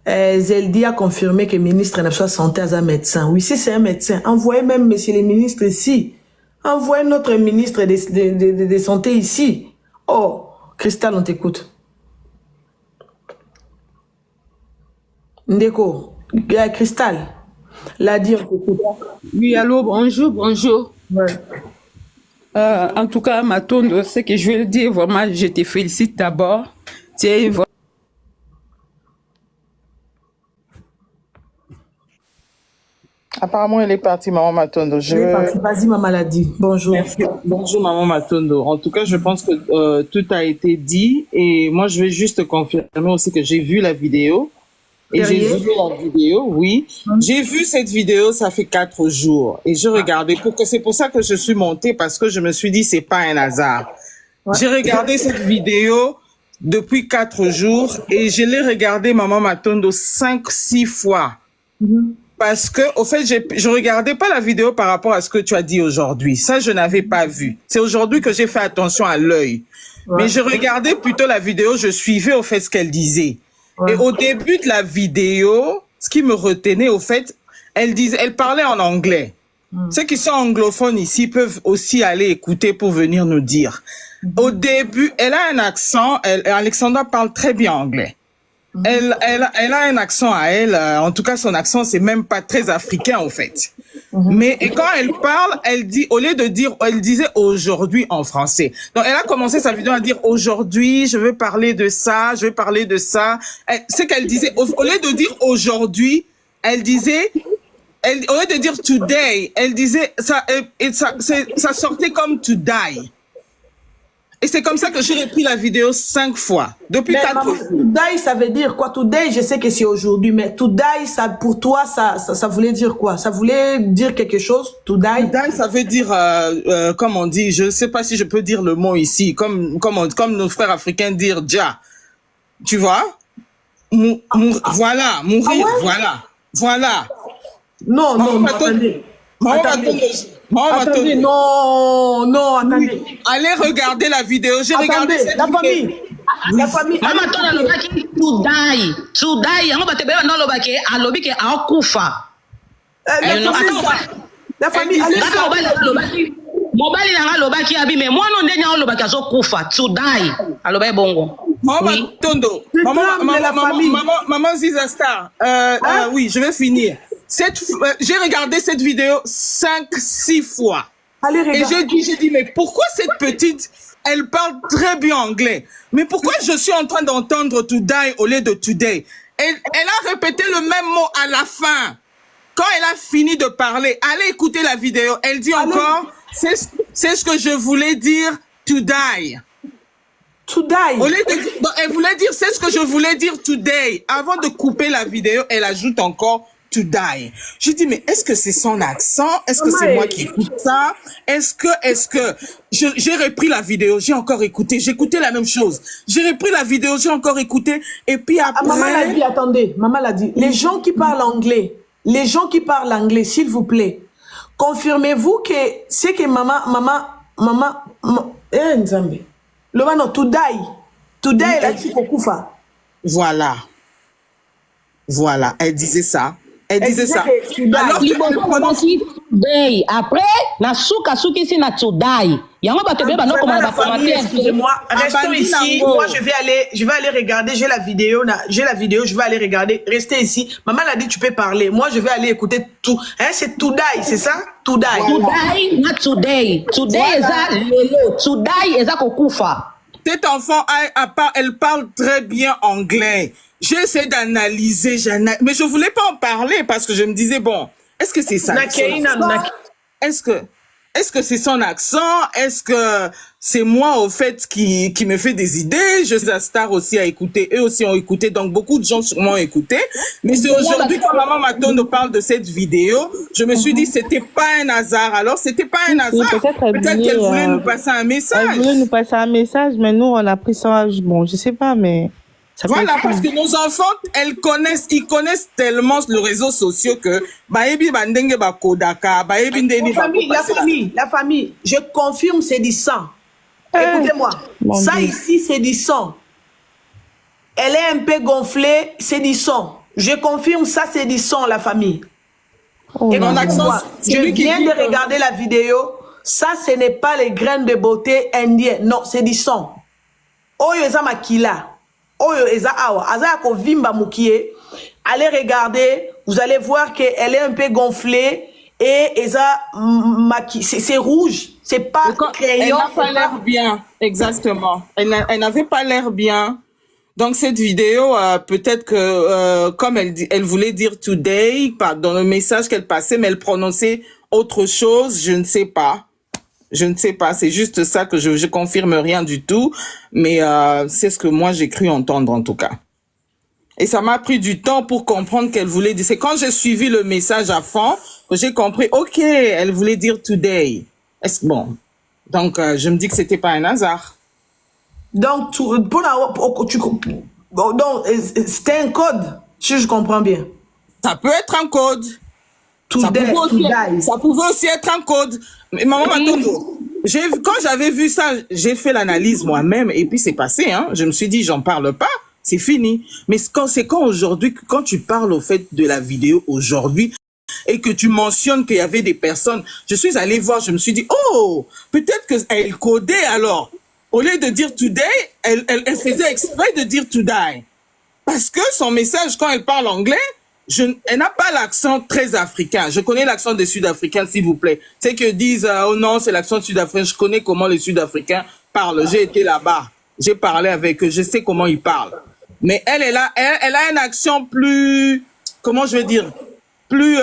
Zeldi a confirmé que le ministre de la Santé est un médecin. Oui, si c'est un médecin, envoyez même monsieur le ministre ici. Envoyez notre ministre de Santé ici. Oh, Cristal, on t'écoute. Ndeko, Cristal. L'a dit, on t'écoute. Oui, allô, bonjour, bonjour. Ouais. En tout cas, Matondo, ce que je veux le dire, vraiment, je te félicite d'abord. Tu es Apparemment, elle est partie, Maman Matondo. Elle est partie. Vas-y, Maman l'a dit. Bonjour. Merci. Bonjour, Maman Matondo. En tout cas, je pense que tout a été dit. Et moi, je vais juste confirmer aussi que j'ai vu la vidéo. Et j'ai vu la vidéo, oui. J'ai vu cette vidéo, ça fait 4 jours. Et je regardais, c'est pour ça que je suis montée, parce que je me suis dit, c'est pas un hasard. Ouais. J'ai regardé cette vidéo depuis 4 jours et je l'ai regardée, Maman Matondo, 5-6 fois. Parce que, au fait, je regardais pas la vidéo par rapport à ce que tu as dit aujourd'hui. Ça, je n'avais pas vu. C'est aujourd'hui que j'ai fait attention à l'œil. Ouais. Mais je regardais plutôt la vidéo, je suivais, au fait, ce qu'elle disait. Ouais. Et au début de la vidéo, ce qui me retenait, au fait, elle parlait en anglais. Ceux qui sont anglophones ici peuvent aussi aller écouter pour venir nous dire. Au début, elle a un accent, Alexandra parle très bien anglais. Elle a un accent à elle, en tout cas son accent c'est même pas très africain en fait. Mais et quand elle parle, elle dit, au lieu de dire, elle disait aujourd'hui en français. Donc elle a commencé sa vidéo à dire aujourd'hui, je veux parler de ça, je veux parler de ça. C'est qu'elle disait, au lieu de dire aujourd'hui, elle disait, au lieu de dire today, elle disait, ça sortait comme to die. Et c'est comme ça que j'ai repris la vidéo 5 fois. Depuis 4 jours. Today, ça veut dire quoi? Today, je sais que c'est aujourd'hui, mais today, ça, pour toi, ça voulait dire quoi? Ça voulait dire quelque chose? Today? Today, ça veut dire, comme on dit, je sais pas si je peux dire le mot ici, comme nos frères africains disent ja. Tu vois? Voilà, mourir, ah ouais? Voilà. Non, attendez. Attendez, non, attendez. Allez regarder la vidéo. J'ai regardé cette vidéo. La famille. Maman, toi, la lobaki, to die. On va te bénir dans le lobaki, à lobaki, à okufa. La famille, allez. Mobali nanga lobaki abi mais moi non ndenya lobaki azo kufa to die. Aloba bongo. Maman Tondo. Maman Ziza Star. Oui, je vais finir. J'ai regardé cette vidéo 5-6 fois. Allez, et j'ai dit, mais pourquoi cette petite, elle parle très bien anglais. Mais pourquoi je suis en train d'entendre to die au lieu de today? Elle a répété le même mot à la fin. Quand elle a fini de parler, allez écouter la vidéo. Elle dit encore, c'est ce que je voulais dire, to die. To die. Au lieu de, elle voulait dire, c'est ce que je voulais dire today. Avant de couper la vidéo, elle ajoute encore to die. Je dis, mais est-ce que c'est son accent? Est-ce que c'est moi qui écoute ça? Est-ce que j'ai repris la vidéo, j'ai encore écouté, j'ai écouté la même chose. J'ai repris la vidéo, j'ai encore écouté, et puis après... Maman l'a dit, attendez, maman l'a dit. Les gens qui parlent anglais, s'il vous plaît, confirmez-vous que c'est que maman, Nzambe. Le mano, to die, elle a dit Kokufa. Voilà, elle disait ça. Elle disait ça. Alors que après, na souka souki si na todai. Yango ba tebe ba no comment ba commenter. Excusez-moi, restons ici. Moi je vais aller regarder, j'ai la vidéo, je vais aller regarder. Restez ici. Maman l'a dit tu peux parler. Moi je vais aller écouter tout. Hein, c'est today, c'est ça? Today. Today, not today. Today is a lelo. Today is a kokufa. Cet enfant elle parle très bien anglais. J'ai essayé d'analyser, mais je voulais pas en parler parce que je me disais, bon, est-ce que c'est ça? Est-ce que c'est son accent? Est-ce que c'est moi, au fait, qui me fait des idées? Je suis à Star aussi à écouter. Eux aussi ont écouté. Donc, beaucoup de gens sûrement ont écouté. Mais c'est aujourd'hui, quand Maman Matondo parle de cette vidéo, je me suis dit, c'était pas un hasard. Alors, c'était pas un hasard. Peut-être qu'elle voulait nous passer un message. Elle voulait nous passer un message, mais nous, on a pris ça, bon, je sais pas, mais... Voilà, parce que nos enfants, ils connaissent tellement les réseaux sociaux que la famille, je confirme, c'est du sang. Écoutez-moi, ça ici, c'est du sang. Elle est un peu gonflée, c'est du sang. Je confirme, ça, c'est du sang, la famille. Écoutez-moi, je viens de regarder la vidéo. Ça, ce n'est pas les graines de beauté indiennes. Non, c'est du sang. Oyo eza makila. Oyo eza awa. Aza ko vimba mukie. Allez regarder. Vous allez voir qu'elle est un peu gonflée. Et eza c'est rouge. C'est pas crayon. Elle n'a pas l'air bien. Exactement. Elle n'avait pas l'air bien. Donc cette vidéo, peut-être que comme elle voulait dire today, dans le message qu'elle passait, mais elle prononçait autre chose, je ne sais pas. Je ne sais pas, c'est juste ça que je confirme rien du tout, mais c'est ce que moi j'ai cru entendre en tout cas. Et ça m'a pris du temps pour comprendre qu'elle voulait dire. C'est quand j'ai suivi le message à fond que j'ai compris, ok, elle voulait dire today. Bon, donc je me dis que c'était pas un hasard. Donc, c'était un code, si je comprends bien. Ça peut être un code. Ça pouvait aussi être un code. Mais maman Matondo, quand j'avais vu ça, j'ai fait l'analyse moi-même et puis c'est passé. Hein. Je me suis dit, j'en parle pas, c'est fini. Mais quand aujourd'hui, quand tu parles au fait de la vidéo aujourd'hui et que tu mentionnes qu'il y avait des personnes, je suis allée voir, je me suis dit, oh, peut-être qu'elle codait alors. Au lieu de dire today, elle faisait exprès de dire to die. Parce que son message, quand elle parle anglais, elle n'a pas l'accent très africain. Je connais l'accent des Sud-Africains, s'il vous plaît. C'est que disent, oh non, c'est l'accent sud-africain. Je connais comment les Sud-Africains parlent. J'ai été là-bas. J'ai parlé avec eux. Je sais comment ils parlent. Mais elle a un accent plus, comment je vais dire, plus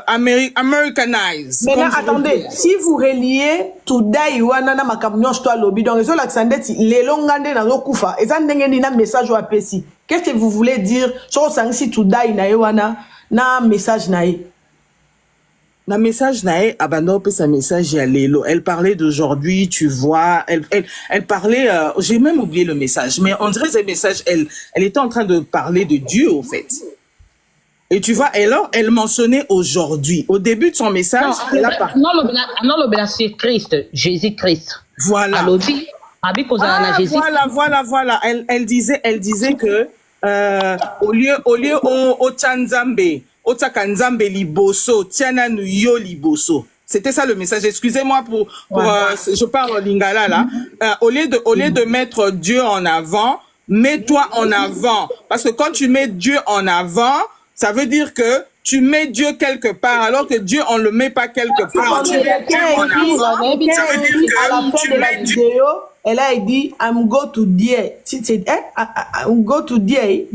Americanized. Maintenant, attendez, si vous reliez today wana makamnyo sto lobby donc les l'accent les longande na kufa et ça ndenge ni na message wa pesi. Qu'est-ce que vous voulez dire sur sangsi today na wana na message na e? Na message na e abando pe sa message ya lelo. Elle parlait d'aujourd'hui, tu vois, elle parlait j'ai même oublié le message mais on dirait ce message elle était en train de parler de Dieu au fait. Et tu vois, elle mentionnait aujourd'hui. Au début de son message, elle a parlé. Non, c'est Christ, Jésus-Christ. Voilà. Voilà. Elle disait que au lieu au Tchanzambe, au Tsakanzambe liboso, Tiana nuyo liboso. C'était ça le message. Excusez-moi pour je parle en lingala là. Au lieu de mettre Dieu en avant, mets-toi en avant. Parce que quand tu mets Dieu en avant, ça veut dire que tu mets Dieu quelque part, alors que Dieu, on ne le met pas quelque part. Tu mets Dieu en avant. Ça veut dire que à la fin de la vidéo, elle a dit, I'm go to die. I'm go to die.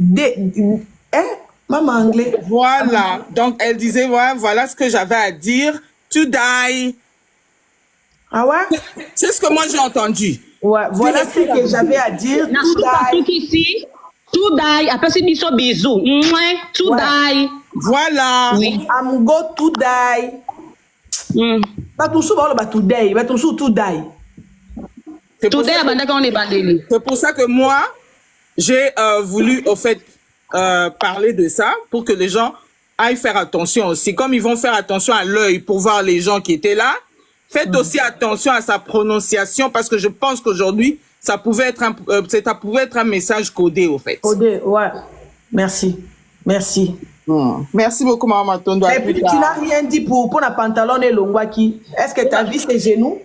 Maman anglais. Voilà. Donc, elle disait, voilà ce que j'avais à dire. To die. Ah ouais? C'est ce que moi j'ai entendu. Ouais, voilà ce que j'avais à dire. To die. To die, après c'est bisous bisous. To die. Voilà. Oui. I'm go to die. Pas tout souvent le to die, mais tout to die. C'est pour ça que moi j'ai voulu au fait parler de ça pour que les gens aillent faire attention aussi. Comme ils vont faire attention à l'œil pour voir les gens qui étaient là, faites aussi attention à sa prononciation parce que je pense qu'aujourd'hui ça pouvait être un message codé au fait. Codé, ouais. Merci. Merci beaucoup, Maman Matondo. Et puis, tu n'as rien dit pour la pantalon et l'ongwaki. Est-ce que tu as vu ses genoux?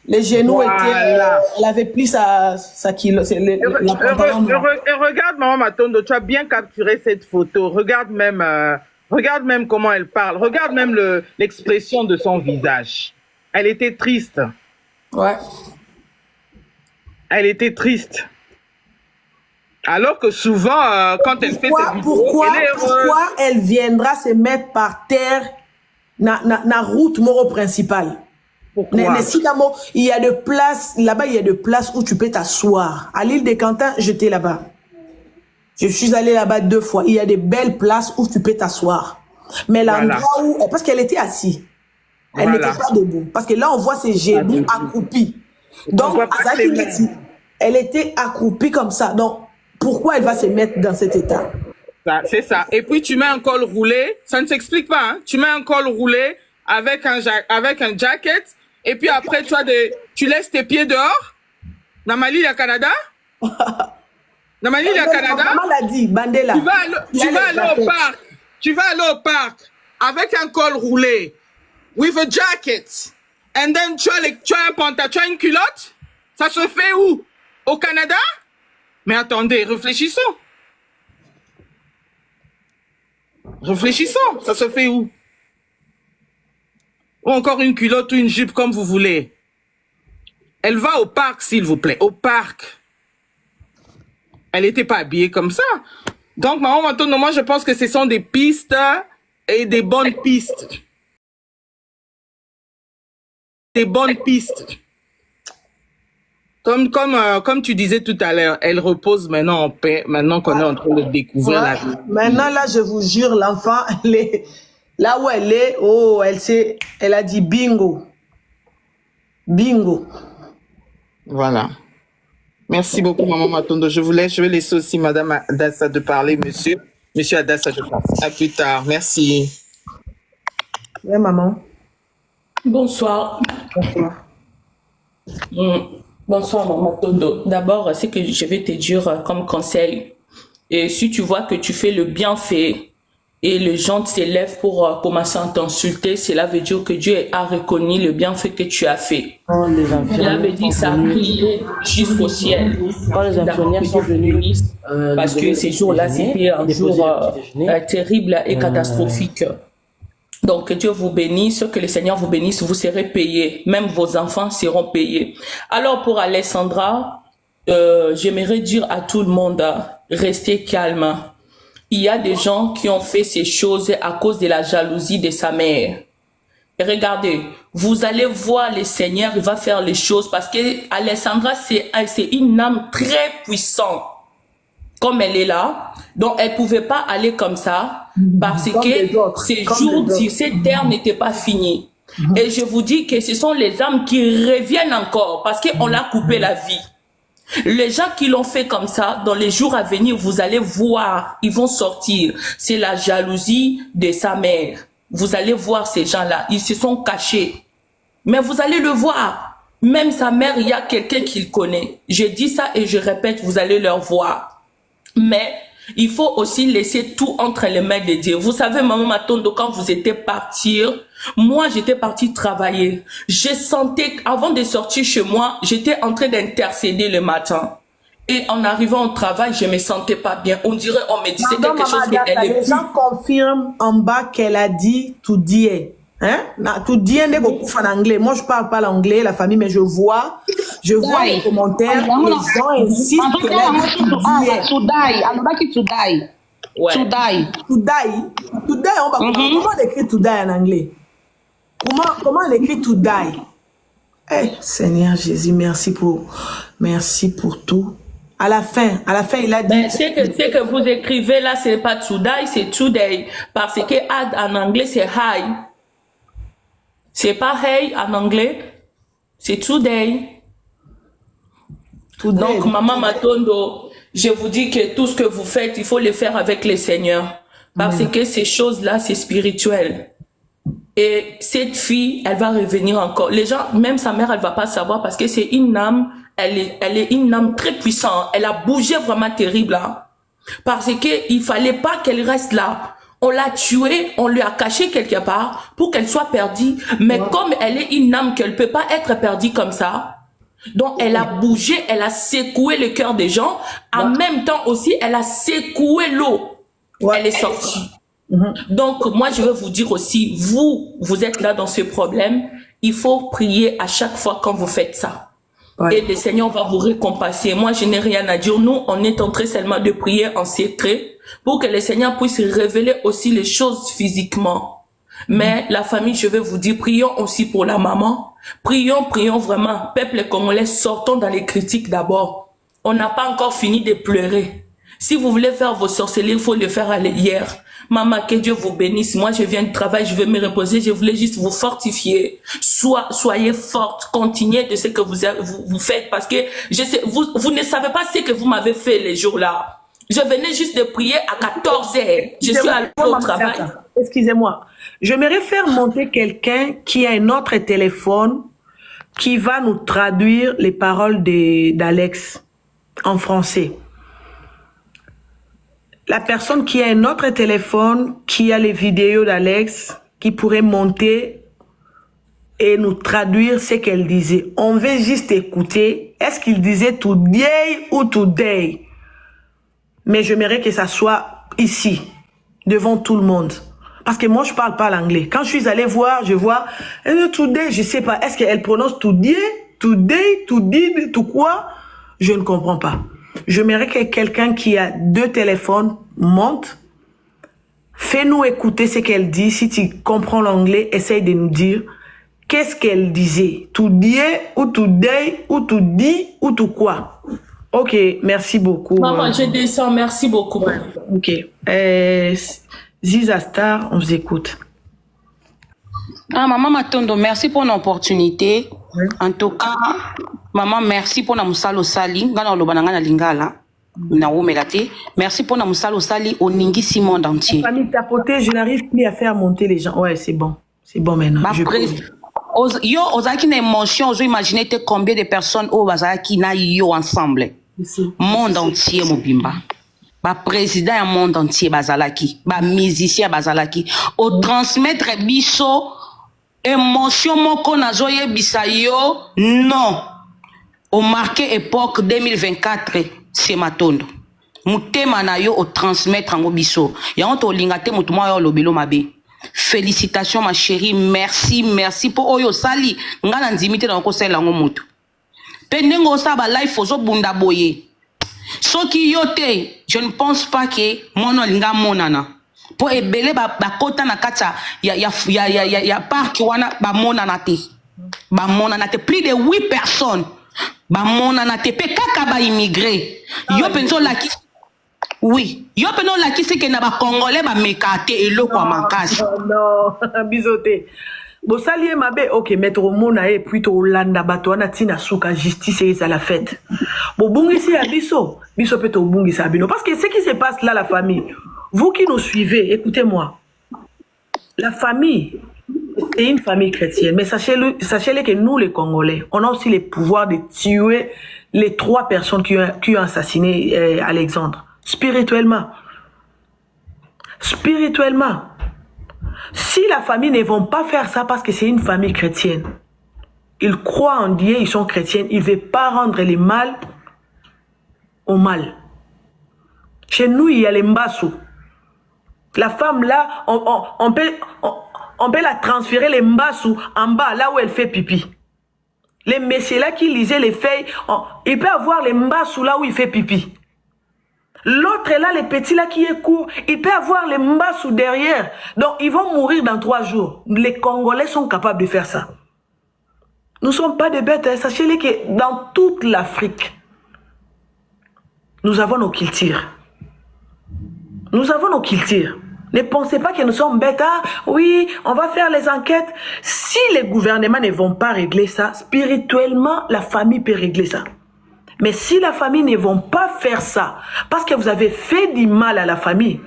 Les genoux étaient... Elle avait pris sa kilo. Et regarde, Maman Matondo, tu as bien capturé cette photo. Regarde même comment elle parle. Regarde même l'expression de son visage. Elle était triste. Ouais. Elle était triste. Alors que souvent, quand elle fait cette vidéo, pourquoi elle viendra se mettre par terre na route moro principale? Pourquoi? Il y a de places, là-bas, il y a de places où tu peux t'asseoir. À l'île des Cantins, j'étais là-bas. Je suis allée là-bas 2 fois. Il y a de belles places où tu peux t'asseoir. Mais l'endroit où... Parce qu'elle était assise. Elle n'était pas debout. Parce que là, on voit ses genoux accroupis. Donc, elle était accroupie comme ça. Donc, pourquoi elle va se mettre dans cet état? C'est ça. Et puis, tu mets un col roulé. Ça ne s'explique pas. Hein? Tu mets un col roulé avec un jacket. Et puis après, tu laisses tes pieds dehors. Dans Mali, le Canada. Dans Mali, le Canada. Maman l'a dit, Bandela. Tu vas aller au parc. Tu vas aller au parc avec un col roulé. With a jacket. And then tu as un pantalon, tu as une culotte. Ça se fait où? Au Canada? Mais attendez, réfléchissons. Ça se fait où? Ou encore une culotte ou une jupe comme vous voulez. Elle va au parc, s'il vous plaît. Au parc. Elle n'était pas habillée comme ça. Donc, Maman Matondo, moi, je pense que ce sont des pistes et des bonnes pistes. Des bonnes pistes. Comme tu disais tout à l'heure, elle repose maintenant en paix, maintenant qu'on est en train de découvrir la vie. Maintenant, là, je vous jure, l'enfant, là où elle est, oh, elle a dit bingo. Bingo. Voilà. Merci beaucoup, Maman Matondo. Je vais laisser aussi Madame Adassa de parler, Monsieur Adassa de parler. À plus tard. Merci. Oui, maman. Bonsoir. Bonsoir. Bonsoir, Maman Matondo. D'abord, c'est que je vais te dire comme conseil. Et si tu vois que tu fais le bienfait et les gens s'élèvent pour commencer à t'insulter, cela veut dire que Dieu a reconnu le bienfait que tu as fait. Cela veut dire que ça a crié jusqu'au ciel. Quand les infirmières sont venues, parce que ces jours-là, c'était un jour terrible et catastrophique. Donc, que Dieu vous bénisse, que le Seigneur vous bénisse, vous serez payés. Même vos enfants seront payés. Alors, pour Alessandra, j'aimerais dire à tout le monde, restez calme. Il y a des gens qui ont fait ces choses à cause de la jalousie de sa mère. Et regardez, vous allez voir le Seigneur, il va faire les choses parce que Alessandra, c'est une âme très puissante. Comme elle est là, donc elle pouvait pas aller comme ça parce que ces jours, ces terres n'étaient pas finis. Et je vous dis que ce sont les âmes qui reviennent encore parce qu'on l'a coupé la vie. Les gens qui l'ont fait comme ça, dans les jours à venir, vous allez voir, ils vont sortir. C'est la jalousie de sa mère. Vous allez voir ces gens-là, ils se sont cachés. Mais vous allez le voir. Même sa mère, il y a quelqu'un qui le connaît. Je dis ça et je répète, vous allez le voir. Mais il faut aussi laisser tout entre les mains de Dieu. Vous savez, Maman Matondo, quand vous étiez partir, moi, j'étais partie travailler. Je sentais, avant de sortir chez moi, j'étais en train d'intercéder le matin. Et en arrivant au travail, je me sentais pas bien. On dirait, on me disait quelque chose qu'elle est les gens confirment en bas qu'elle a dit tout dire. Hein? Tout dire n'est beaucoup en anglais. Moi, je parle pas l'anglais, la famille, mais je vois les commentaires. Les gens insistent qu'elle a dit tout dire. To die. Ouais. To die. To die. To die, comment on écrit to die en anglais? Comment on écrit to die? Eh, Seigneur Jésus, merci pour tout. À la fin, il a dit... Ben, c'est que vous écrivez là, c'est pas today, c'est today. Parce que add en anglais, c'est hi. C'est pas hey en anglais, c'est today. Donc, Maman Matondo, je vous dis que tout ce que vous faites, il faut le faire avec le Seigneur. Parce que ces choses-là, c'est spirituel. Et cette fille, elle va revenir encore. Les gens, même sa mère, elle va pas savoir parce que c'est une âme, elle est une âme très puissante. Elle a bougé vraiment terrible, hein. Parce que il fallait pas qu'elle reste là. On l'a tuée, on lui a caché quelque part pour qu'elle soit perdue. Mais comme elle est une âme qu'elle peut pas être perdue comme ça, donc elle a bougé, elle a secoué le cœur des gens. En même temps aussi, elle a secoué l'eau. Elle est sortie. Donc, moi, je veux vous dire aussi, vous êtes là dans ce problème. Il faut prier à chaque fois quand vous faites ça. Et le Seigneur va vous récompenser. Moi, je n'ai rien à dire. Nous, on est en train seulement de prier en secret pour que le Seigneur puisse révéler aussi les choses physiquement. Mais la famille, je vais vous dire, prions aussi pour la maman. Prions vraiment. Peuple congolais, sortons dans les critiques d'abord. On n'a pas encore fini de pleurer. Si vous voulez faire vos sorcelleries, il faut le faire hier. Maman, que Dieu vous bénisse. Moi, je viens de travail, je vais me reposer. Je voulais juste vous fortifier. Soyez forte. Continuez de ce que vous faites parce que je sais, vous ne savez pas ce que vous m'avez fait les jours-là. Je venais juste de prier à 14h. Je suis allée au travail. Excusez-moi. J'aimerais faire monter quelqu'un qui a un autre téléphone qui va nous traduire les paroles d'Alex en français. La personne qui a un autre téléphone, qui a les vidéos d'Alex, qui pourrait monter et nous traduire ce qu'elle disait. On veut juste écouter. Est-ce qu'il disait today ou today? Mais j'aimerais que ça soit ici, devant tout le monde. Parce que moi, je parle pas l'anglais. Quand je suis allée voir, je vois today, je sais pas. Est-ce qu'elle prononce today, today, to did, to quoi? Je ne comprends pas. J'aimerais que quelqu'un qui a 2 téléphones monte. Fais-nous écouter ce qu'elle dit. Si tu comprends l'anglais, essaye de nous dire qu'est-ce qu'elle disait. Tout dit ou tout dit ou tout dit ou tout quoi. Ok, merci beaucoup. Maman, je descends. Merci beaucoup. Ok. Ziza Star, on vous écoute. Ah, maman Matondo, merci pour l'opportunité. Oui. En tout cas, maman, merci pour la musalo sali. Ngana olobananga na lingala. Merci pour la musalo sali au Ningisi monde entier. Famille tapoter, je n'arrive plus à faire monter les gens. Ouais, c'est bon. C'est bon maintenant. Yo, ozaki na émotion, ozo imaginer combien de personnes au bazaki na yo ensemble. Monde entier mobimba. Ba président du monde entier bazalaki, ba musicien bazalaki, au transmettre biso émotion moko nazo yebisa yo non. Au marqué époque 2024 c'est Matondo. Mutema na yo au transmettre en biso. Ya on to lingate mutuma yo lobelo mabe. Félicitations ma chérie, merci pour oyo sali ngana ndimite na ko sala ngo mutu. Pendengo sa ba life ozo bunda boye. Soki yote, je ne pense pas que mono linga monana. Pour ebele ba kota na kata ya park wana ba monana te. Ba monana te plus de 8 personnes. Ba monana te pe kaka ba immigré. Yo penso la ki oui, yo penso la ki c'est que na ba congolais ba mekate eloko makasi. Non, bisoté. Bo salier mabe, ok, mettre au mona et plutôt Hollanda bato wana tina suka justice et à la fête. Bo bungisi ya biso peut au bungisi abino parce que ce qui se passe là la famille. Vous qui nous suivez, écoutez-moi. La famille c'est une famille chrétienne, mais sachez-le que nous les Congolais, on a aussi le pouvoir de tuer les 3 personnes qui ont assassiné Alexandre spirituellement. Spirituellement. Si la famille ne vont pas faire ça parce que c'est une famille chrétienne, ils croient en Dieu, ils sont chrétiens, ils ne veulent pas rendre le mal au mal. Chez nous, il y a les mbassou. La femme là, on peut la transférer les mbassou en bas, là où elle fait pipi. Les messieurs là qui lisaient les feuilles, il peut avoir les mbassou là où il fait pipi. L'autre est là, les petits là qui est court, il peut avoir les mbassou derrière. Donc, ils vont mourir dans 3 jours. Les Congolais sont capables de faire ça. Nous ne sommes pas des bêtes. Hein. Sachez-le que dans toute l'Afrique, nous avons nos cultures. Nous avons nos cultures. Ne pensez pas que nous sommes bêtes. Ah, oui, on va faire les enquêtes. Si les gouvernements ne vont pas régler ça, spirituellement, la famille peut régler ça. Mais si la famille ne vont pas faire ça, parce que vous avez fait du mal à la famille,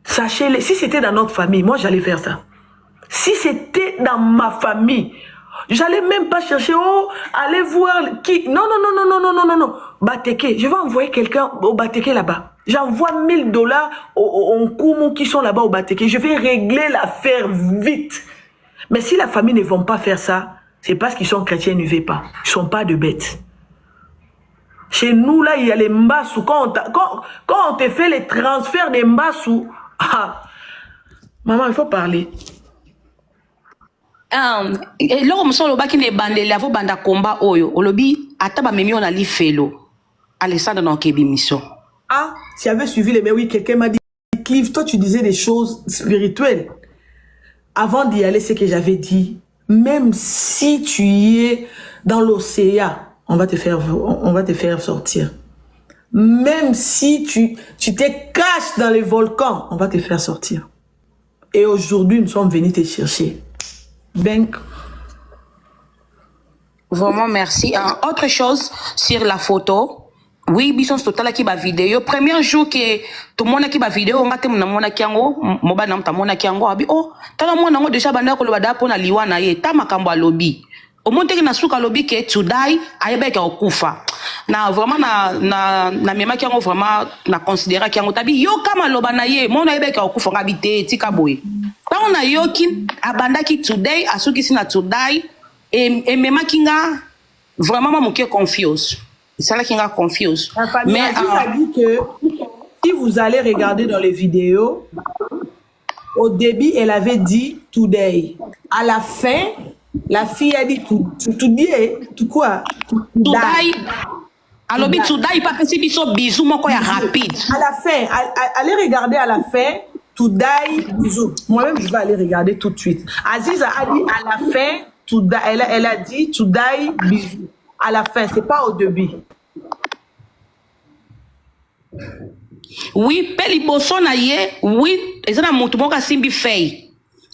sachez-le, si c'était dans notre famille, moi j'allais faire ça. Si c'était dans ma famille, j'allais même pas chercher, oh, allez voir qui. Non. Bateke, je vais envoyer quelqu'un au Bateke là-bas. J'envoie $1000 aux Koumou qui sont là-bas au Bateke. Je vais régler l'affaire vite. Mais si la famille ne vont pas faire ça, c'est parce qu'ils sont chrétiens, ils ne veulent pas. Ils ne sont pas de bêtes. Chez nous, là, il y a les mbassou. Quand on te fait les transferts des mbassou, ah, maman, il faut parler. Loko msolo baki ne bandele avo banda komba oyo olobi ataba memi on ali felo Alexandre na kebi mission. Ah, tu avais suivi les mais oui, quelqu'un m'a dit Clive, toi tu disais des choses spirituelles. Avant d'y aller, c'est que j'avais dit, même si tu y es dans l'océan, on va te faire sortir. Même si tu te caches dans les volcans, on va te faire sortir. Et aujourd'hui, nous sommes venus te chercher. Bank. Vraiment, merci. Autre chose sur la photo. Oui, bison total qui ba vidéo. Premier jour que tout le monde qui ba vidéo, on a été mona kiango, moba na mta mona kiango abi oh, tala mona ngo déjà banda ko lobada pona liwa na ye, ta makambo lobby. Au monte que na suka lobby que to die, ayebe ka okufa. Na vraiment na mema kiango vraiment na considérer kiango tabi yo kama loba na ye, mona ayebe ka okufa ngabite tika boye. Pa on a yoki abanda ki today, asuki sina to die et mema kinga vraiment moke confiance. C'est là qu'il a confiance. Mais a dit que si vous allez regarder dans les vidéos, au début, elle avait dit today. À la fin, la fille a dit tout quoi? Today. alobi Toudai pas pesi biso bisou moko ya rapide. À la fin, allez regarder à la fin, Toudai, bisous. Moi-même, je vais aller regarder tout de suite. Aziza a dit à la fin, Toudai, elle a dit Toudai, bisous. À la fin, c'est pas au début. Oui, pe liboso na ye, oui, eza na mutu moko asimbi fei.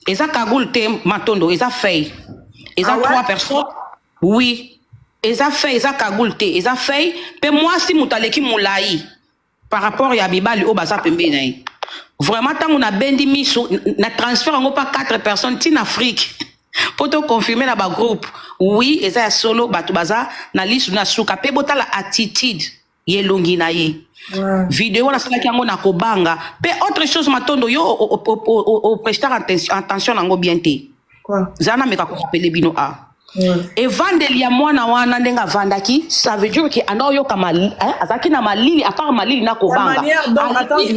Eza kagul te matondo, eza fei. Eza Ah ouais? 3 personnes. Oui. Eza fei, eza kagul te, eza fei. Pe moi si mutu aleki mulai par rapport ya bibali o baza pembe na ye. Vraiment tango na bendi miso na transfert yango pas 4 personnes tin Afrique. Pour te confirmer na ba groupe. Oui, eza ya solo batu baza na lisu na suka pe bota la attitude ye longi na ye. Vidéo na sala ki yango na kobanga. Pe autre chose matondo yo au prester attention nango bien te. Quoi? Zana meka ko rappeler bino a. Et vandeli ya mwana wana ndenga vandaki, ça veut dire que ando yo kama azaki na malili à part malili na kobanga.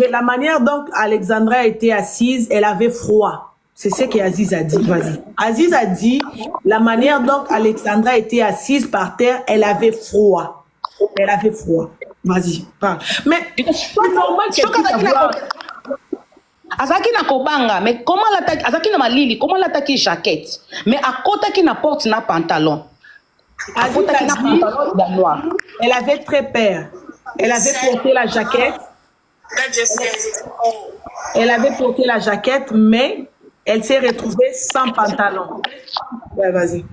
La manière dont Alexandra était assise, elle avait froid. C'est ce qu'Aziz a dit. Vas-y. Aziz a dit la manière dont Alexandra était assise par terre, elle avait froid. Elle avait froid. Vas-y, parle. Mais c'est normal que Azaki na kobanga, mais comment l'attaque? Azaki na malili, comment l'attaquer jaquette? Mais à côté qui na porte na pantalon. À côté qui na pantalon de noir. Elle avait très peur. Elle avait porté la jaquette. Elle avait porté la jaquette, mais elle s'est retrouvée sans pantalon. Ouais, vas-y.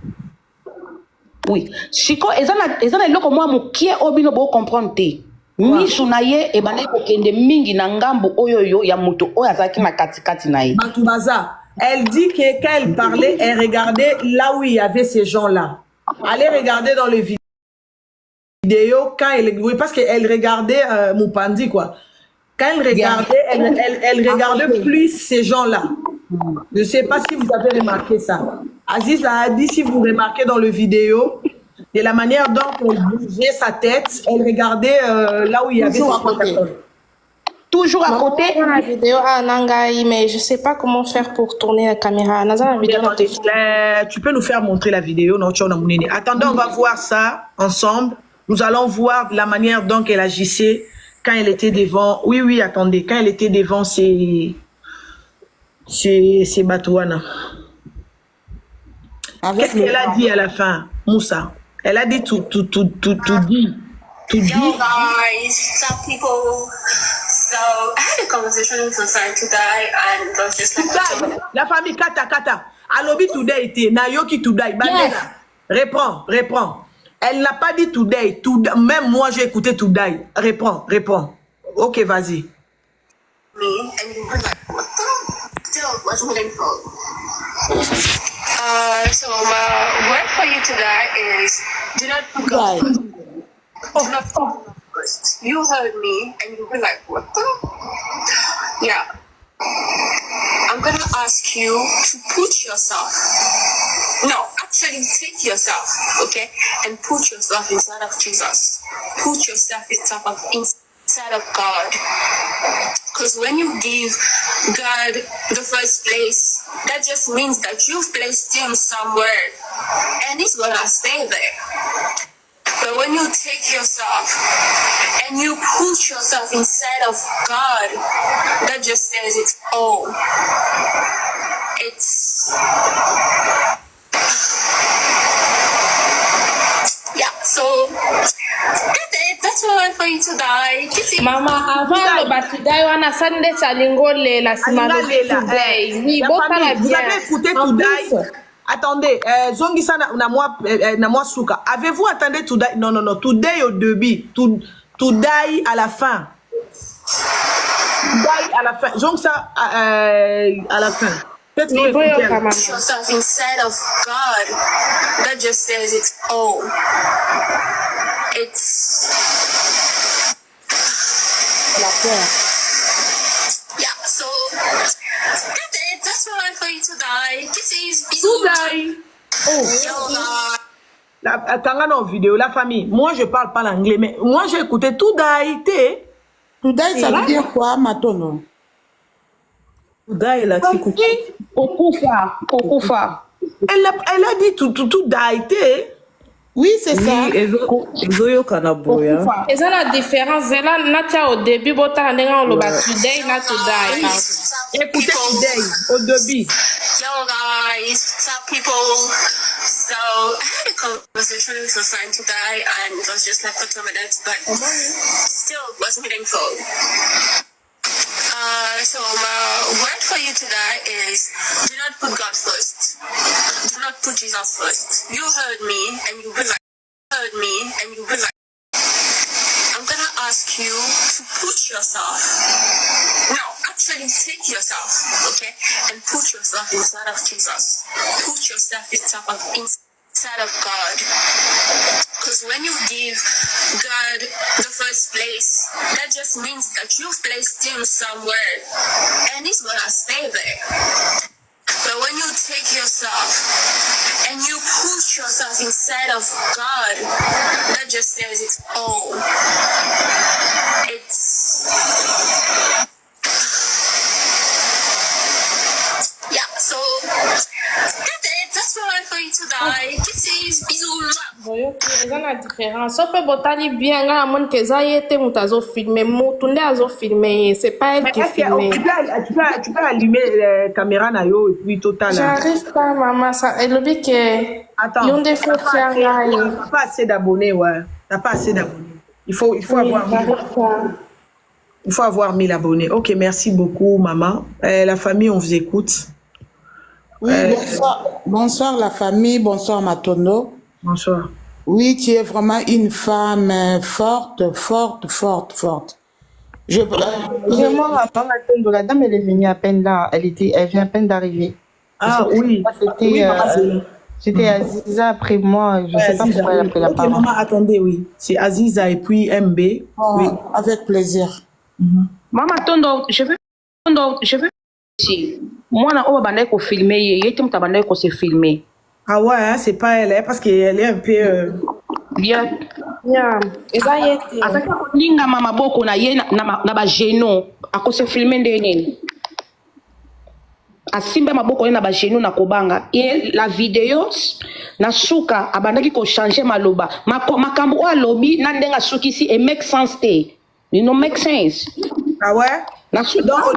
Oui. Chiko, ezana eloko moi mokie obino bo comprendre te. Misu na ye e bana ko kende mingi na ngambo oyoyo ya moto oyo azaki na katikati na ye. Batoubaza, elle dit que quand elle parlait, elle regardait là où il y avait ces gens-là. Allez regarder dans les vidéos quand elle, oui, parce qu'elle regardait Moupandi quoi. Quand elle regardait, elle regardait plus ces gens-là. Je ne sais pas si vous avez remarqué ça. Aziz a dit, si vous remarquez dans le vidéo, de la manière dont elle bougeait sa tête, elle regardait là où il y avait ces personnes. Toujours à côté. La vidéo à Nangaï, mais je ne sais pas comment faire pour tourner la caméra. Tu peux nous faire montrer la vidéo, non? Attendez, on va voir ça ensemble. Nous allons voir la manière dont elle agissait quand elle était devant. Oui, oui, attendez. Quand elle était devant ces Batouana. Qu'est-ce qu'elle a dit à la fin, Moussa? Elle a dit tout dit. Tout dit. Yo guys, some people. So I had a conversation with my friend today, and I was just like, la famille Kata. Alobi today était Nayoki today. Bandela. Réprends. Elle n'a pas dit today. Même moi j'ai écouté today. Réprends. Ok, vas-y. me, and you were like, what the? Still wasn't info. So my word for you today is do not go. Do not go first. You heard me and you were like, what the? Yeah. I'm gonna ask you to put yourself. No, actually take yourself, okay? And put yourself inside of Jesus. Put yourself inside of God. Because when you give God the first place, that just means that you've placed him somewhere and he's gonna stay there. But when you take yourself and you put yourself inside of God, that just says it's all. It's yeah, so that's all for you today. Mama, avant le batidaï, on a sandé sa lingole la semaine today. Oui, bon para bien. Vous avez écouté today? Attendez, Zongisa na moi souka. Avez-vous entendu today? Non, today au début, today à la fin. Today à la fin. Zongisa à la fin. Put yourself inside of God. That just says it's all. It's yeah, so that's all for you today. Today. Attends, non, vidéo, la famille. Moi, je parle pas l'anglais, mais moi, j'ai écouté Today. Today, ça veut dire quoi, Matono? Today, elle a Okufa. Elle a dit Today. Oui, c'est ça. Et ça la différence, c'est là, Natia au début, bota nenga on loba today, not today. Écoutez today, au début. Yo guys, what's up people? So I had a conversation with a friend today and it was just like for 2 minutes, but still was meaningful. So my word for you today is do not put God first. Do not put Jesus first. You heard me and you will like I'm gonna ask you to put yourself. No, actually take yourself, okay, and put yourself inside of Jesus. Put yourself inside of God. Because when you give God the first place, that just means that you've placed him somewhere and he's gonna stay there. But when you take yourself and you put yourself inside of God, that just says it's all. It's yeah, so that's it. That's what I'm going to die. Kisses, bisous. Voyons que ça la différence. On peut botani bien là, à mon que ça y était moutazo filmé, moutunde azo filmé, c'est pas elle qui filmé. Tu peux allumer la caméra nayo et puis total. J'arrive pas, maman, ça. Elle a dit que. Attends. Yon des fois, T'as pas assez d'abonnés, ouais. T'as pas assez d'abonnés. Il faut avoir 1000. Il faut avoir 1000 abonnés. Ok, merci beaucoup, maman. La famille, on vous écoute. Oui, bonsoir la famille, bonsoir Matondo. Bonsoir. Oui, tu es vraiment une femme forte. Vraiment, Matondo, la dame, elle est venue à peine là, elle vient à peine d'arriver. Ah oui. C'était Aziza après moi, je ne sais pas pourquoi elle a pris la parole. Ok, maman, attendez, oui. C'est Aziza et puis MB. Oui. Avec plaisir. Maman Tondo, je veux ici. Moi, on va filmer, il y a se filmer. Ah ouais, hein, c'est pas elle, hein, parce qu'elle est un peu... Bien. Yeah. Et ça y est. Avec linga mama boko na ye na ba geno ako se filmer ndeni. Asimba maboko na ba geno na kobanga. Et la vidéo na suka abandaki ko changer maloba. Makambo wa lobi na ndenga suki si et make sense te. You know make sense. Ah ouais? Donc,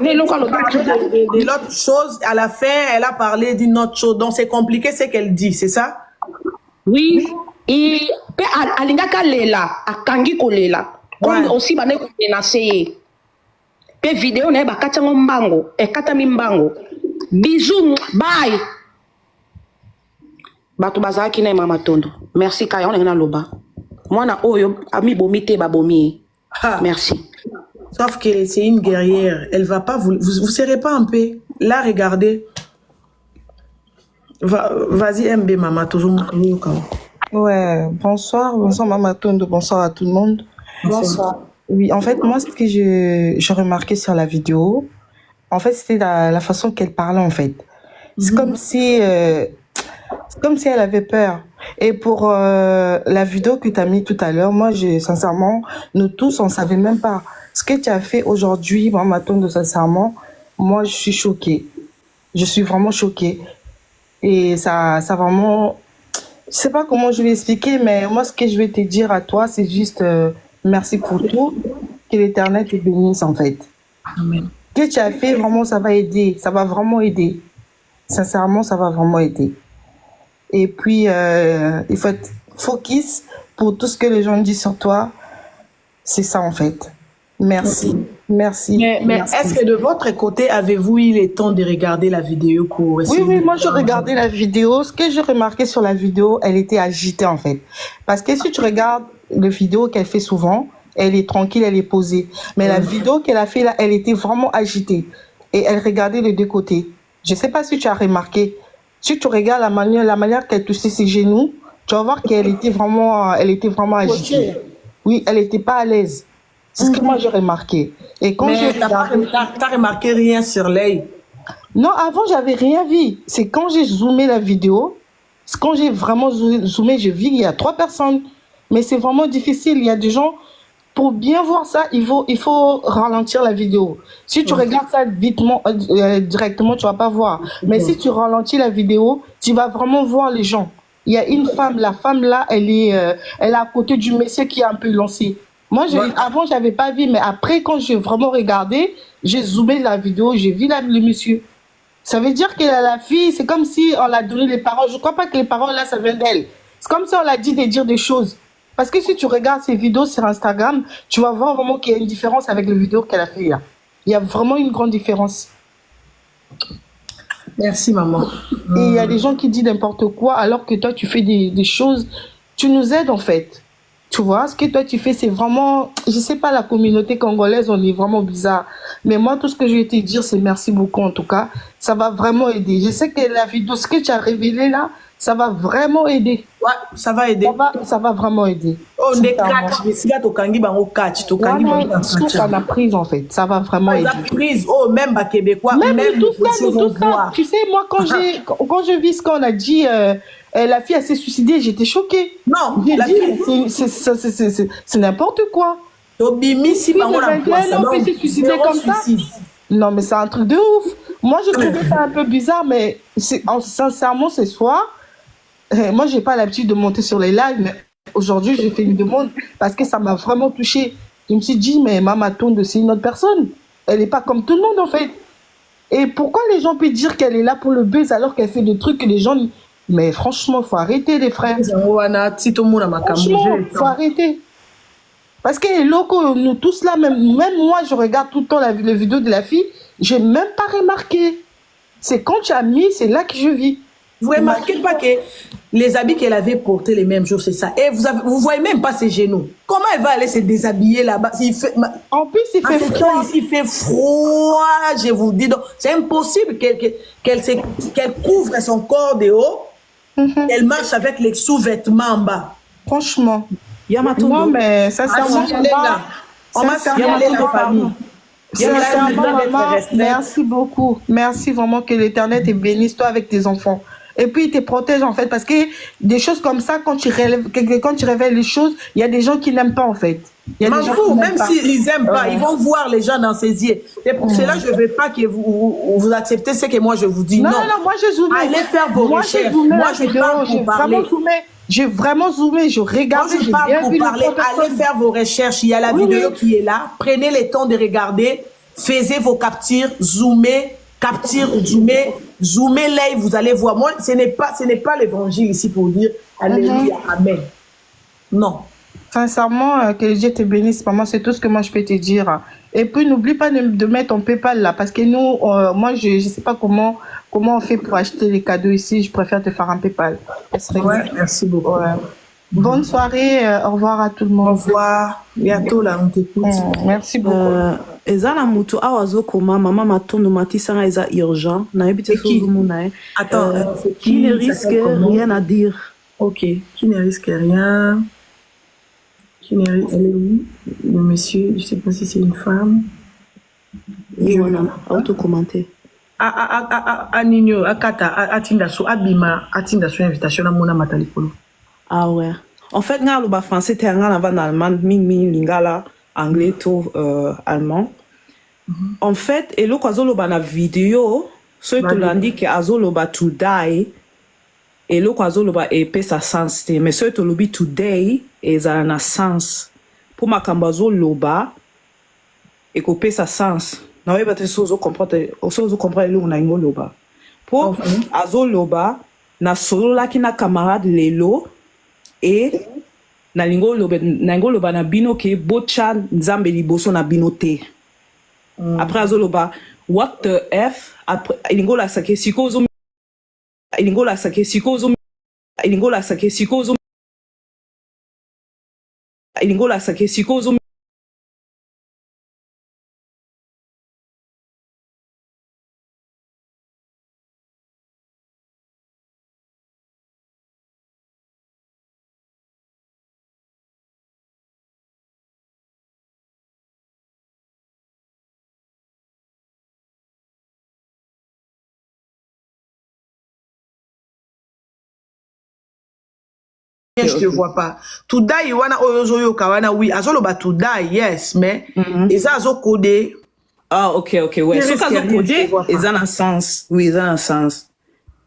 de l'autre chose, à la fin, elle a parlé d'une autre chose. Donc, c'est compliqué ce qu'elle dit, c'est ça? Oui. Et pe alingaka lela, akangi kolela. Comme aussi bane ko menacer. Pe vidéo na ba katango mbango, e katami mbango. Bisous, bye. Batu bazaki na mama Tondo. Merci kaya on na loba. Mwana oyo ami bomite ba bomi. Merci. Sauf que c'est une guerrière. Elle va pas vous serez pas en paix. Là, regardez. Vas-y, MB, maman, toujours. Ouais, bonsoir Maman Tondo, bonsoir à tout le monde. Bonsoir. Oui, en fait, moi, ce que je remarquais sur la vidéo, en fait, c'était la façon qu'elle parlait, en fait. C'est comme si elle avait peur. Et pour la vidéo que tu as mis tout à l'heure, moi, sincèrement, nous tous, on savait même pas. Ce que tu as fait aujourd'hui, Maman Tondo, sincèrement, moi, je suis choquée. Je suis vraiment choquée. Et ça vraiment... Je sais pas comment je vais expliquer, mais moi, ce que je vais te dire à toi, c'est juste merci pour tout. Que l'Éternel te bénisse, en fait. Amen. Ce que tu as fait, vraiment, ça va aider. Ça va vraiment aider. Sincèrement, ça va vraiment aider. Et puis, il faut être focus pour tout ce que les gens disent sur toi. C'est ça, en fait. Merci. Merci. Mais est-ce que de votre côté, avez-vous eu le temps de regarder la vidéo pour essayer Oui, moi, je regardais la vidéo. Ce que j'ai remarqué sur la vidéo, elle était agitée, en fait. Parce que si tu regardes la vidéo qu'elle fait souvent, elle est tranquille, elle est posée. Mais la vidéo qu'elle a fait là, elle était vraiment agitée. Et elle regardait les deux côtés. Je ne sais pas si tu as remarqué. Si tu regardes la manière qu'elle touchait ses genoux, tu vas voir qu'elle était vraiment agitée. Oui, elle n'était pas à l'aise. C'est ce que moi j'ai remarqué. Et quand t'as remarqué rien sur l'œil? Non, avant j'avais rien vu. C'est quand j'ai zoomé la vidéo, quand j'ai vraiment zoomé, j'ai vu qu'il y a 3 personnes. Mais c'est vraiment difficile. Il y a des gens, pour bien voir ça, il faut ralentir la vidéo. Si tu regardes ça directement, tu vas pas voir. Mais si tu ralentis la vidéo, tu vas vraiment voir les gens. il y a une femme, la femme là, elle est à côté du monsieur qui est un peu lancé. Moi, avant, j'avais pas vu, mais après, quand j'ai vraiment regardé, j'ai zoomé la vidéo, j'ai vu le monsieur. Ça veut dire que la fille, c'est comme si on l'a donné les paroles. Je crois pas que les paroles là, ça vient d'elle. C'est comme si on l'a dit de dire des choses. Parce que si tu regardes ses vidéos sur Instagram, tu vas voir vraiment qu'il y a une différence avec les vidéos qu'elle a fait là. Il y a vraiment une grande différence. Merci, maman. Et il y a des gens qui disent n'importe quoi alors que toi, tu fais des choses. Tu nous aides en fait. Tu vois, ce que toi, tu fais, c'est vraiment... Je sais pas, la communauté congolaise, on est vraiment bizarre. Mais moi, tout ce que je vais te dire, c'est merci beaucoup en tout cas. Ça va vraiment aider. Je sais que la vidéo, ce que tu as révélé là, ça va vraiment aider. Ouais, ça va aider. Ça va vraiment aider. Oh, on est catch. Les cigars, tu kangi bango catch. Tu kangi bango catch. Ça a prise en fait. Ça va vraiment aider. Ça a prise. Oh, même les Québécois. Même tout ça. Tu sais, moi, quand je vis ce qu'on a dit, la fille, elle s'est suicidée, j'étais choquée. Non, la fille, c'est n'importe quoi. Une fille de 21 ans peut se suicider comme ça. Non, mais c'est un truc de ouf. Moi, je trouvais ça un peu bizarre, mais sincèrement, ce soir, moi, j'ai pas l'habitude de monter sur les lives, mais aujourd'hui, j'ai fait une demande parce que ça m'a vraiment touchée. Je me suis dit, mais Mama Tondo, c'est une autre personne. Elle n'est pas comme tout le monde, en fait. Et pourquoi les gens peuvent dire qu'elle est là pour le buzz alors qu'elle fait des trucs que les gens... Mais franchement, faut arrêter, les frères. Franchement, faut arrêter. Parce que les locaux, nous tous là, même moi, je regarde tout le temps les vidéos de la fille, j'ai même pas remarqué. C'est quand tu as mis, c'est là que je vis. Vous remarquez pas que les habits qu'elle avait portés les mêmes jours, c'est ça. Et vous voyez même pas ses genoux. Comment elle va aller se déshabiller là-bas? En plus, il fait froid. Il fait froid, je vous dis. C'est impossible qu'elle couvre son corps de haut. Elle marche avec les sous-vêtements en bas. Franchement. Non, mais ça, c'est on m'a signalé la famille. Merci beaucoup. Merci vraiment que l'Éternel te bénisse, toi, avec tes enfants. Et puis, il te protège, en fait, parce que des choses comme ça, quand tu révèles les choses, il y a des gens qui n'aiment pas, en fait. M'en fous, même s'ils n'aiment pas, ils vont voir les gens dans ses yeux. C'est pour cela que je ne veux pas que vous acceptez ce que moi je vous dis. Non, moi je zoome. Allez faire vos recherches. Moi je parle pour parler. J'ai vraiment zoomé, je regarde. Moi je parle pour parler. Allez faire vos recherches. Il y a la vidéo qui est là. Prenez le temps de regarder. Faites vos captures. Zoomez. Zoomez l'œil. Vous allez voir. Moi, ce n'est pas l'évangile ici pour dire Alléluia, Amen. Non. Sincèrement, que Dieu te bénisse, maman, c'est tout ce que moi je peux te dire. Et puis n'oublie pas de mettre ton PayPal là, parce que nous, moi je sais pas comment on fait pour acheter les cadeaux ici. Je préfère te faire un PayPal. Ouais, merci beaucoup. Ouais. Bonne soirée, au revoir à tout le monde. Au revoir, bientôt là, on t'écoute. Merci beaucoup. Eza na mutu awazo koma mama matondo matisanga eza urgent na yebite sozumunai. Attends, qui ne risque rien à dire. Ok, qui ne risque rien. Elle est où? Le monsieur, je sais pas si c'est une femme. Auto-commenter. Nino, Akata, Atindaso, Abima, Atindaso, invitation à Mona Matalikolo. Ah ouais. En fait, nga le français, t'es en allemand, ming, lingala, anglais, tout, allemand. En fait, et le kwazolo ba na vidéo, ce que tu l'as dit que azolo ba to die, et le kwazolo ba épée sa sens, mais ce que tu today, et ça na sens. Pour ma kambazo loba, et couper sa sens. Na weba te sozo comprendre le na ingo loba. Pour azo loba, na solo la ki na camarade lelo, et na lingo loba na bino ke bocha nzambe liboso na bino te. Après azo loba, what the F, après lingo la sake sikozo, lingo la sake sikozo, lingo la sake sikozo, lingo la sake sikozo. Je te vois pas. To die, wana oyozo kawana oui. Azolo ba to die, yes, mais eza azo codé. Ah, ok, ouais. Ce qu'azo codé, ils ont un sens. Oui, ils ont un sens.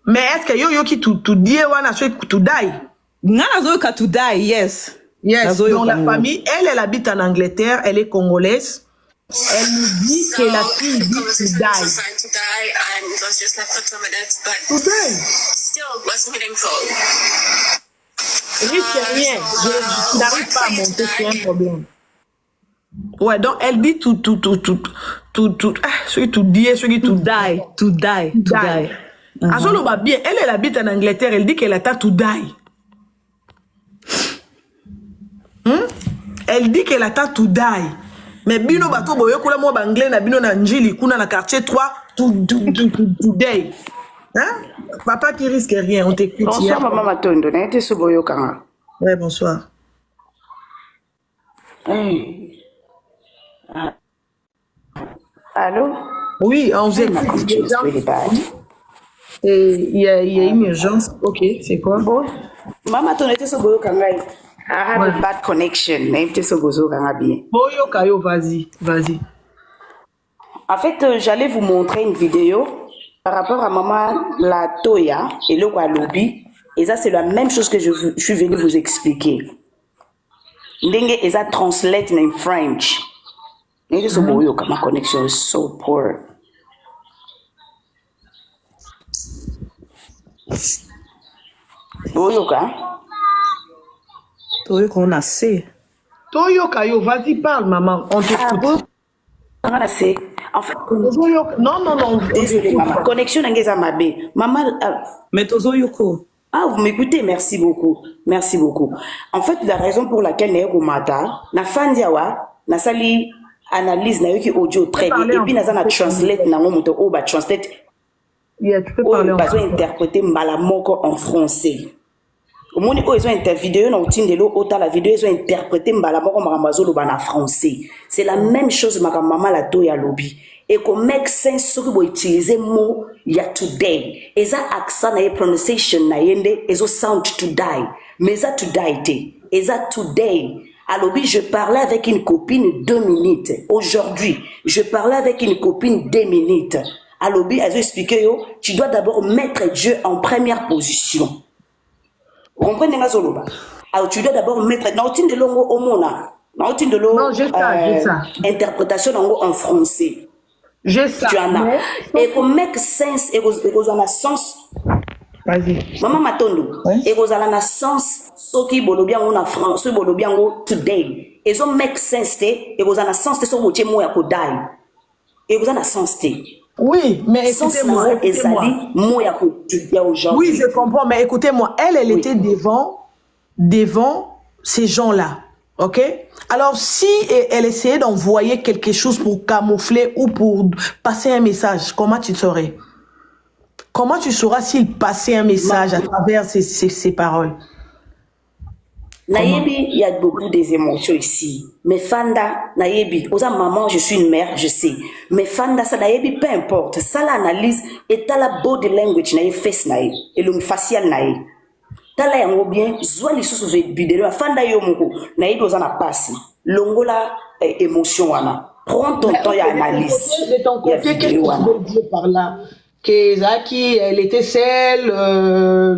Mais est-ce que yo qui tout dit wana tout die? Nga nazoyoka to die, yes. Yes, Nazoyoka dans la ngo. famille, elle habite en Angleterre, elle est congolaise. Elle nous dit que la fille dit to die. To die, and it was just like autonomous, but Today. still was meaningful. Risque rien. Je n'arrive pas à monter, c'est un problème. Ouais, donc elle dit tout, celui tout dit, celui tout die, to die, to die. Azolo va bien, elle habite en Angleterre, elle dit qu'elle attend to die. Elle dit qu'elle attend to die. Mais bino bato boyo kula mo banglais na bino na njili kuna na quartier 3 to die. Hein? Papa qui risque rien, on t'écoute. Bonsoir maman Matondo, na été sous boyo kanga. Ouais, bonsoir. Hey. Allô? Oui, on vous écoute. Et il y a une urgence. Ok, c'est quoi? Bon. Maman Matondo était sous boyo kanga. I have a bad connection. Na été sous boyo kanga bien. Boyo kayo, vas-y. En fait, j'allais vous montrer une vidéo par rapport à maman la Toya et le Walobi. Et ça, c'est la même chose que je suis venue vous expliquer. Ndenge is that translate in French. Ndenge so boyo ma connection is so poor. Boyo ka? Toyo qu'on a assez. Toyo kayo, vas-y parle maman, on t'écoute. En fait, non. Désolée, maman. Connexion n'engage ma bé. Maman. Mais Tozo Yoko. Ah, vous m'écoutez, merci beaucoup. Merci beaucoup. En fait, la raison pour laquelle Néo Mata, na fandiawa, na sali analyse na yoki audio très bien. Et puis, na translate na moto o ba translate. Yeah, tu peux parler en français. Interpréter malamoko en français. Au moins, ils ont intervidéo dans la vidéo, ils ont interprété malamoko maramazolo en français. C'est la même chose ma maman la toya lobby. Et qu'on make sense ce que vous utilisez mot ya today. Et ça accent na pronunciation na yende, et ça sound to die. Mais ça to die te. Et ça today. À lobby, je parlais avec une copine 2 minutes. Aujourd'hui, je parlais avec une copine 2 minutes. À lobby, elle a expliqué yo, tu dois d'abord mettre Dieu en première position. Vous comprenez nga zoloba? Alors tu dois d'abord mettre nautin de longo omona. Nautin de longo interprétation en français. J'ai ça. Tu en as. Et pour make sense, et vous en a sens. Vas-y. Maman Matondo. Et vous en a sens. Ce qui bolobiango en France, ce bolobiango today. Et vous make sense, et vous en a sens, c'est ce que vous dites, moi, à die. Et vous en a sens, oui, mais écoutez-moi. Oui, je comprends, mais écoutez-moi, elle était devant ces gens-là, ok? Alors, si elle essayait d'envoyer quelque chose pour camoufler ou pour passer un message, comment tu saurais? Comment tu sauras s'il passait un message à travers ces paroles? Naïbi, il y a beaucoup des émotions ici. Mais Fanda, Naïbi, aux maman, je suis une mère, je sais. Mais Fanda, ça Naïbi, peu importe. Ça l'analyse et t'as la body language, Naïbi, face Naïbi, et le facial Naïbi. T'as la yango bien, zoa les sous vidéo, Fanda yomoko, Naïbi, aux a passé. Longo la émotion, wana. Prends ton temps et analyse. De ton côté, qu'est-ce que tu veux dire par là? Que Zaki, elle était seule,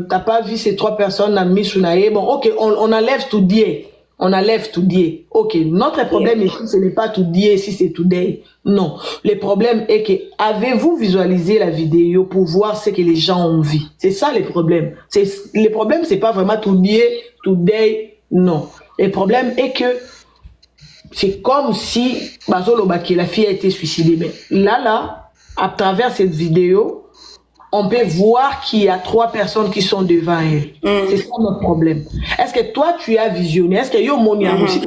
t'as pas vu ces 3 personnes à Misunae. Bon, ok, on enlève tout dire. On enlève tout dire. Ok, notre problème ici, ce n'est pas tout dire si c'est tout dire. Non. Le problème est que, avez-vous visualisé la vidéo pour voir ce que les gens ont vu? C'est ça le problème. Le problème, c'est pas vraiment tout dire, non. Le problème est que, c'est comme si, Bazolo Baki, la fille a été suicidée. Mais là, à travers cette vidéo, on peut voir qu'il y a 3 personnes qui sont devant elle. C'est ça notre problème. Est-ce que toi, tu as visionné? Est-ce que yo moni a aussi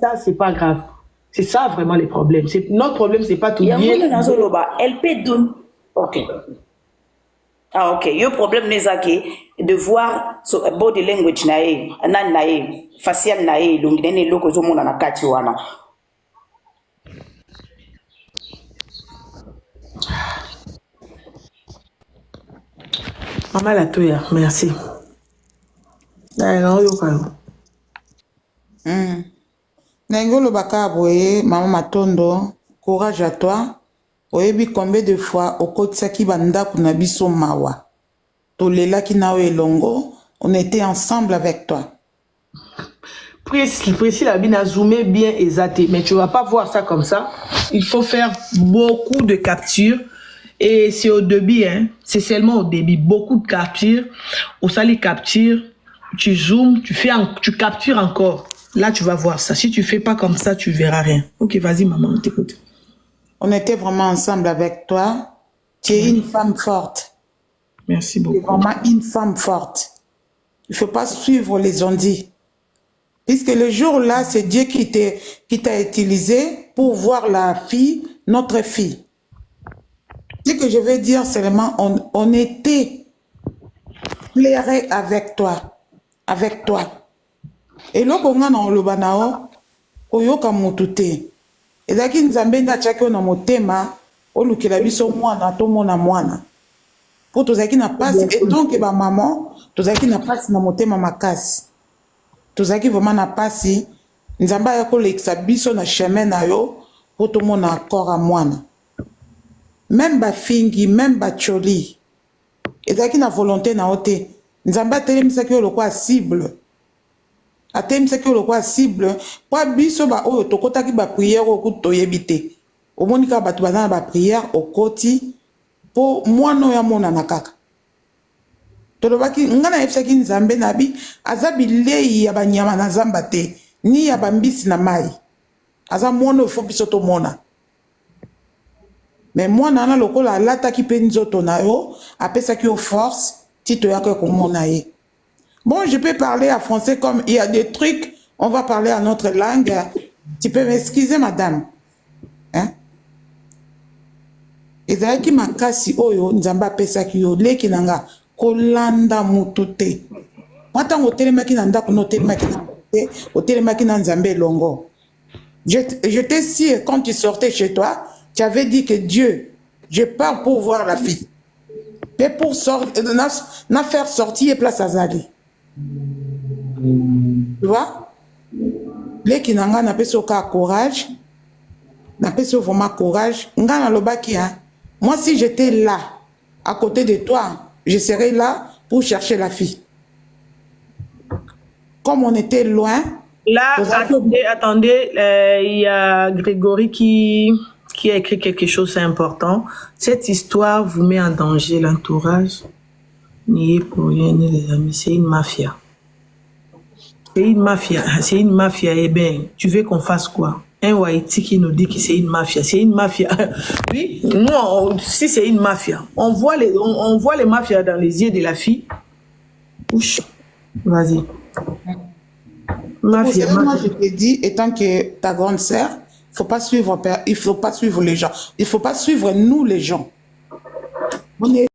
ça? C'est pas grave. C'est ça vraiment le problème. Notre problème, c'est pas tout dire. Elle peut donner. Ok. Ah, ok. Le problème n'est pas de voir body language nae, nae, facial nae, l'ongine loko zo mona na kati wana. Maman la toya, merci. Nengolo baka boye, maman Matondo, courage à toi. Oyebi combien de fois okotisaki bandako na biso mawa. Tolela Kinao et Longo, on était ensemble avec toi. Priscille Abine a zoomé bien exaté, mais tu vas pas voir ça comme ça. Il faut faire beaucoup de captures. Et c'est au début, hein. C'est seulement au début. Beaucoup de captures. Au sali capture, tu zoomes, tu captures encore. Là, tu vas voir ça. Si tu fais pas comme ça, tu verras rien. Ok, vas-y, maman, on t'écoute. On était vraiment ensemble avec toi. Tu es une femme forte. Merci beaucoup. Tu es vraiment une femme forte. Il ne faut pas suivre les ondits. Puisque le jour-là, c'est Dieu qui t'a utilisé pour voir la fille, notre fille. Ce que je veux dire seulement, on était plairé avec toi. Avec toi. Et là, on a dans le banao, oyoka mutute. Et là, qui nous a bien d'attaquer dans mon thème, on nous qui a vu son moine, tout mon moine. Pour tous ceux qui n'a pas, et donc, ma maman, tous ceux qui n'a pas, dans mon thème, ma casse. Tous ceux qui vraiment n'a pas, si, nous avons pas l'exabition na chemin na yo, pour tout le monde encore à moine. Même ba fingi, même ba choli. Et là, qui n'a volonté na ote. Nous avons pas télé, mais que le quoi cible. Atem ce que le quoi cible. Pas biso ba oyo, tokota ki ba prière au coup de toyebite. Au monika ba tubana ba prière au koti. Po mwana ya mona nakaka. Tolobaki ngana efsaki nzambe nabi azabi lei ya banyama na zamba te ni ya bambisi na mai. Aza mwana fo biso to mona. Mais mwana na lokola lata ki pe nzoto na yo apesa ki o force tito yako ko mona ye. Bon, je peux parler en français comme il y a des trucs, on va parler à notre langue. Tu peux m'excuser madame. Hein? Ezaki makasi oyo nzamba pesa ki yo leki nanga kolanda mutute. Mata ngotelemaki na ndako no telemaki na te, otelemaki na nzambe longo. Je t'ai si quand tu sortais chez toi, tu avais dit que Dieu, je pars pour voir la fille. Et pour sortir, na faire sortir et place à Zali. Tu vois? Leki nanga na peso ka courage. Na peso vraiment courage. Nga na lobaki hein. Moi, si j'étais là, à côté de toi, je serais là pour chercher la fille. Comme on était loin... Là, attendez, il y a Grégory qui a écrit quelque chose d'important. Cette histoire vous met en danger l'entourage. N'y est pour rien, ni les amis. C'est une mafia. C'est une mafia. C'est une mafia. Eh bien, tu veux qu'on fasse quoi? Un Waïti qui nous dit que c'est une mafia. C'est une mafia. Oui, nous, si c'est une mafia, on voit les mafias dans les yeux de la fille. Ouch. Vas-y. Mafia. Moi, je te dis, étant que ta grande sœur, il faut pas suivre les gens. Il faut pas suivre nous, les gens. On est